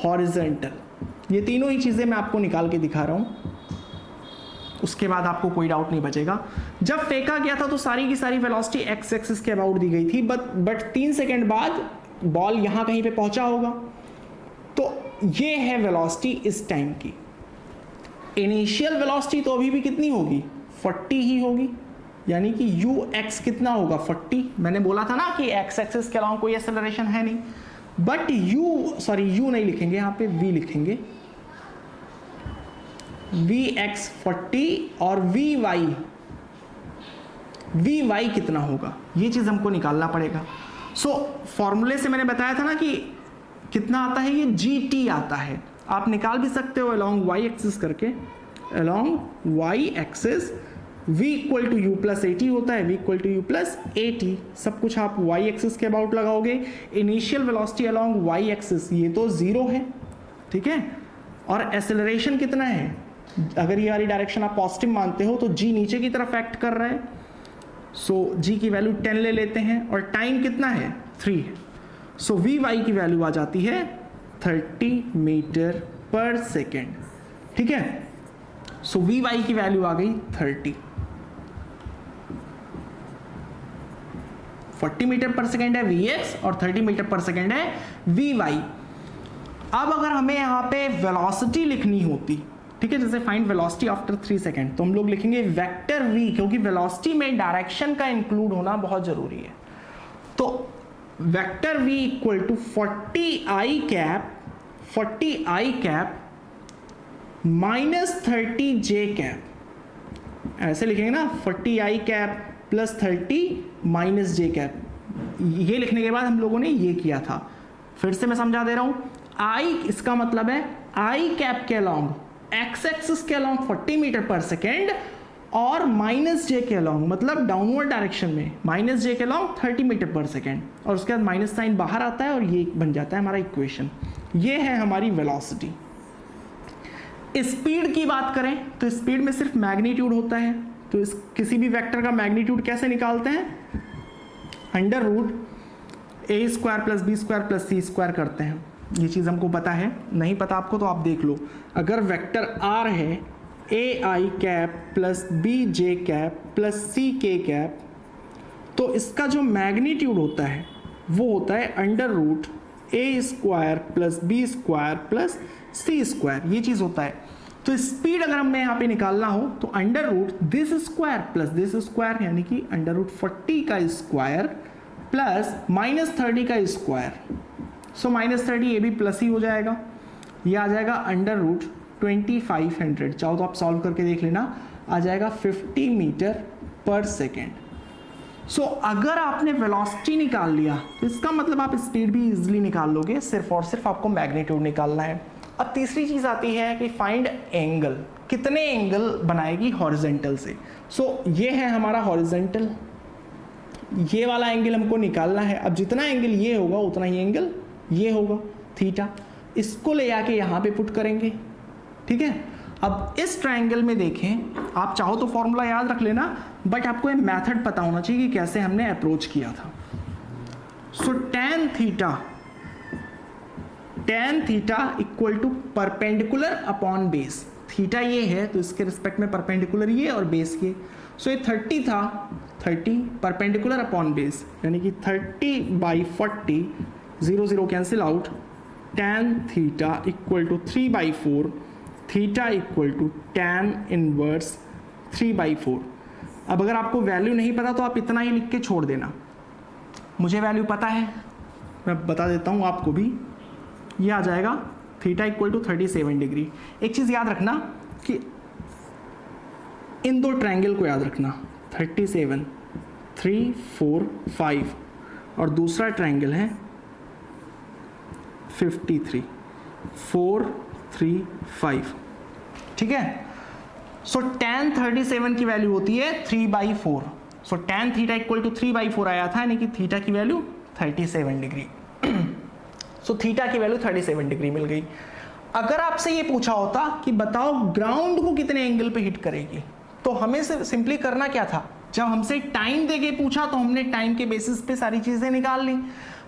हॉरिजॉन्टल। ये तीनों ही चीजें मैं आपको निकाल के दिखा रहा हूं, उसके बाद आपको कोई डाउट नहीं बचेगा। जब फेंका गया था तो सारी की सारी वेलोसिटी एक्स एक्सिस के अबाउट दी गई थी, बट 3 सेकेंड बाद बॉल यहां कहीं पे पहुंचा होगा, तो ये है वेलोसिटी इस टाइम की। इनिशियल वेलोसिटी तो अभी भी कितनी होगी, 40 ही होगी, यानी कि ux कितना होगा, 40। मैंने बोला था ना कि x एक्सिस के अलावा कोई एक्सेलरेशन है नहीं, बट u नहीं लिखेंगे, यहां पे v लिखेंगे, vx 40 और vy कितना होगा, ये चीज हमको निकालना पड़ेगा। सो फॉर्मूले से मैंने बताया था ना कि कितना आता है, ये gt आता है। आप निकाल भी सकते हो अलोंग y एक्सिस करके, along y axis v equal to u plus 80 होता है, v equal to u plus 80, सब कुछ आप y एक्सिस के अबाउट लगाओगे। Initial velocity along y axis ये तो 0 है, ठीक है, और एक्सेलरेशन कितना है, अगर ये वाली डायरेक्शन आप पॉजिटिव मानते हो तो g नीचे की तरफ एक्ट कर रहा है, सो g की वैल्यू 10 ले लेते हैं, और टाइम कितना है, 3 है। सो vy की वैल्यू आ जाती है 30 मीटर पर सेकेंड, ठीक है। सो vy की वैल्यू आ गई 30, 40 मीटर पर सेकेंड है vx और 30 मीटर पर सेकेंड है vy। अब अगर हमें यहां पे वेलोसिटी लिखनी होती, ठीक है, जैसे फाइंड वेलोसिटी आफ्टर 3 सेकेंड, तो हम लोग लिखेंगे वेक्टर v, क्योंकि वेलोसिटी में डायरेक्शन का इंक्लूड होना बहुत जरूरी है। तो vector v equal to 40i cap minus 30j cap, ऐसे लिखेंगे ना, 40i cap plus 30 minus j cap. ये लिखने के बाद हम लोगों ने ये किया था, फिर से मैं समझा दे रहा हूं। i इसका मतलब है i कैप के अलोंग x एक्सिस के अलोंग 40 मीटर पर सेकेंड, और माइनस j के अलोंग मतलब डाउनवर्ड डायरेक्शन में माइनस j के अलोंग 30 मीटर पर सेकेंड, और उसके बाद माइनस साइन बाहर आता है और ये बन जाता है हमारा इक्वेशन। ये है हमारी वेलोसिटी। स्पीड की बात करें तो स्पीड में सिर्फ मैग्नीट्यूड होता है, तो इस किसी भी वेक्टर का मैग्नीट्यूड कैसे निकालते हैं, under root a square plus b square plus c square करते हैं। ये चीज़ हमको पता है, नहीं पता आपको तो आप देख लो। अगर वेक्टर आर है a i cap plus b j cap plus c k cap, तो इसका जो मैग्नीट्यूड होता है वो होता है under root a square plus b square plus c square, ये चीज़ होता है। तो स्पीड अगर हमें यहाँ पे निकालना हो तो under root this square plus this square, यानी कि अंडर रूट 40 का स्क्वायर प्लस -30 का स्क्वायर। सो -30 ये भी प्लस ही हो जाएगा, ये आ जाएगा अंडर रूट 2500। चाहो तो आप सॉल्व करके देख लेना, आ जाएगा 50 मीटर पर सेकेंड। सो अगर आपने वेलोसिटी निकाल लिया तो इसका मतलब आप स्पीड भी इजीली निकाल लोगे, सिर्फ और सिर्फ आपको मैग्नीट्यूड निकालना है। अब तीसरी चीज़ आती है कि फाइंड एंगल, कितने एंगल बनाएगी हॉरिजेंटल से। सो ये है हमारा हॉरिजेंटल, ये वाला एंगल हमको निकालना है। अब जितना एंगल ये होगा उतना ही एंगल ये होगा, थीटा। इसको ले आके यहाँ पे पुट करेंगे, ठीक है। अब इस ट्रायंगल में देखें, आप चाहो तो फॉर्मूला याद रख लेना, बट आपको ये मेथड पता होना चाहिए कि कैसे हमने अप्रोच किया था। So tan theta equal to perpendicular upon base. Theta ये है तो इसके रिस्पेक्ट में परपेंडिकुलर ये और बेस ये। सो ये 30 था, 30 परपेंडिकुलर अपॉन बेस, यानी कि 30/40, 0 0 cancel out, tan theta equal to 3/4, theta equal to tan inverse 3/4। अब अगर आपको वैल्यू नहीं पता तो आप इतना ही लिख के छोड़ देना, मुझे वैल्यू पता है, मैं बता देता हूँ आपको भी। ये आ जाएगा थीटा इक्वल टू 37 डिग्री। एक चीज़ याद रखना कि इन दो ट्रायंगल को याद रखना, 37, 3, 4, 5 और दूसरा ट्रायंगल है 53, 4, 3, 5, ठीक है। सो tan 37 की वैल्यू होती है 3/4। सो tan थीटा इक्वल टू 3/4 आया था, यानी कि थीटा की वैल्यू 37 डिग्री। सो थीटा की वैल्यू 37 डिग्री मिल गई। अगर आपसे ये पूछा होता कि बताओ ग्राउंड को कितने एंगल पे हिट करेगी, तो हमें सिंपली करना क्या था, जब हमसे टाइम देके पूछा तो हमने टाइम के बेसिस पे सारी चीजें निकाल ली।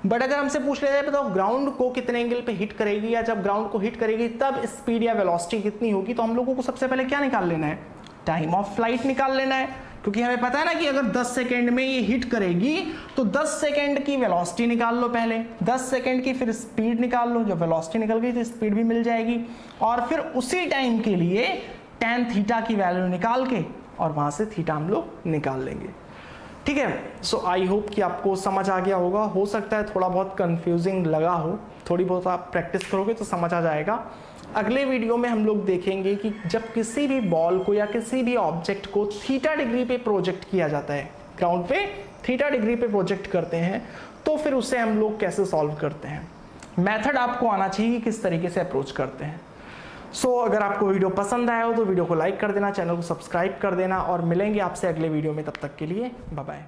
बट अगर हमसे पूछ लिया जाए बताओ ग्राउंड को कितने एंगल पे हिट करेगी, या जब ग्राउंड को हिट करेगी तब स्पीड या वेलोसिटी कितनी होगी, तो हम लोगों को सबसे पहले क्या निकाल लेना है, टाइम ऑफ फ्लाइट निकाल लेना है। क्योंकि हमें पता है ना कि अगर 10 सेकेंड में ये हिट करेगी तो 10 सेकेंड की वेलोसिटी निकाल लो पहले, 10 सेकेंड की फिर स्पीड निकाल लो, जब वेलोसिटी निकल गई तो स्पीड भी मिल जाएगी, और फिर उसी टाइम के लिए tan थीटा की वैल्यू निकाल के और वहां से थीटा हम लोग निकाल लेंगे, ठीक है। सो आई होप कि आपको समझ आ गया होगा। हो सकता है थोड़ा बहुत कंफ्यूजिंग लगा हो, थोड़ी बहुत आप प्रैक्टिस करोगे तो समझ आ जाएगा। अगले वीडियो में हम लोग देखेंगे कि जब किसी भी बॉल को या किसी भी ऑब्जेक्ट को थीटा डिग्री पे प्रोजेक्ट किया जाता है, ग्राउंड पे थीटा डिग्री पे प्रोजेक्ट करते हैं, तो फिर उसे हम लोग कैसे सॉल्व करते हैं। मेथड आपको आना चाहिए किस तरीके से अप्रोच करते हैं। सो अगर आपको वीडियो पसंद आया हो तो वीडियो को लाइक कर देना, चैनल को सब्सक्राइब कर देना, और मिलेंगे आपसे अगले वीडियो में। तब तक के लिए बाय बाय।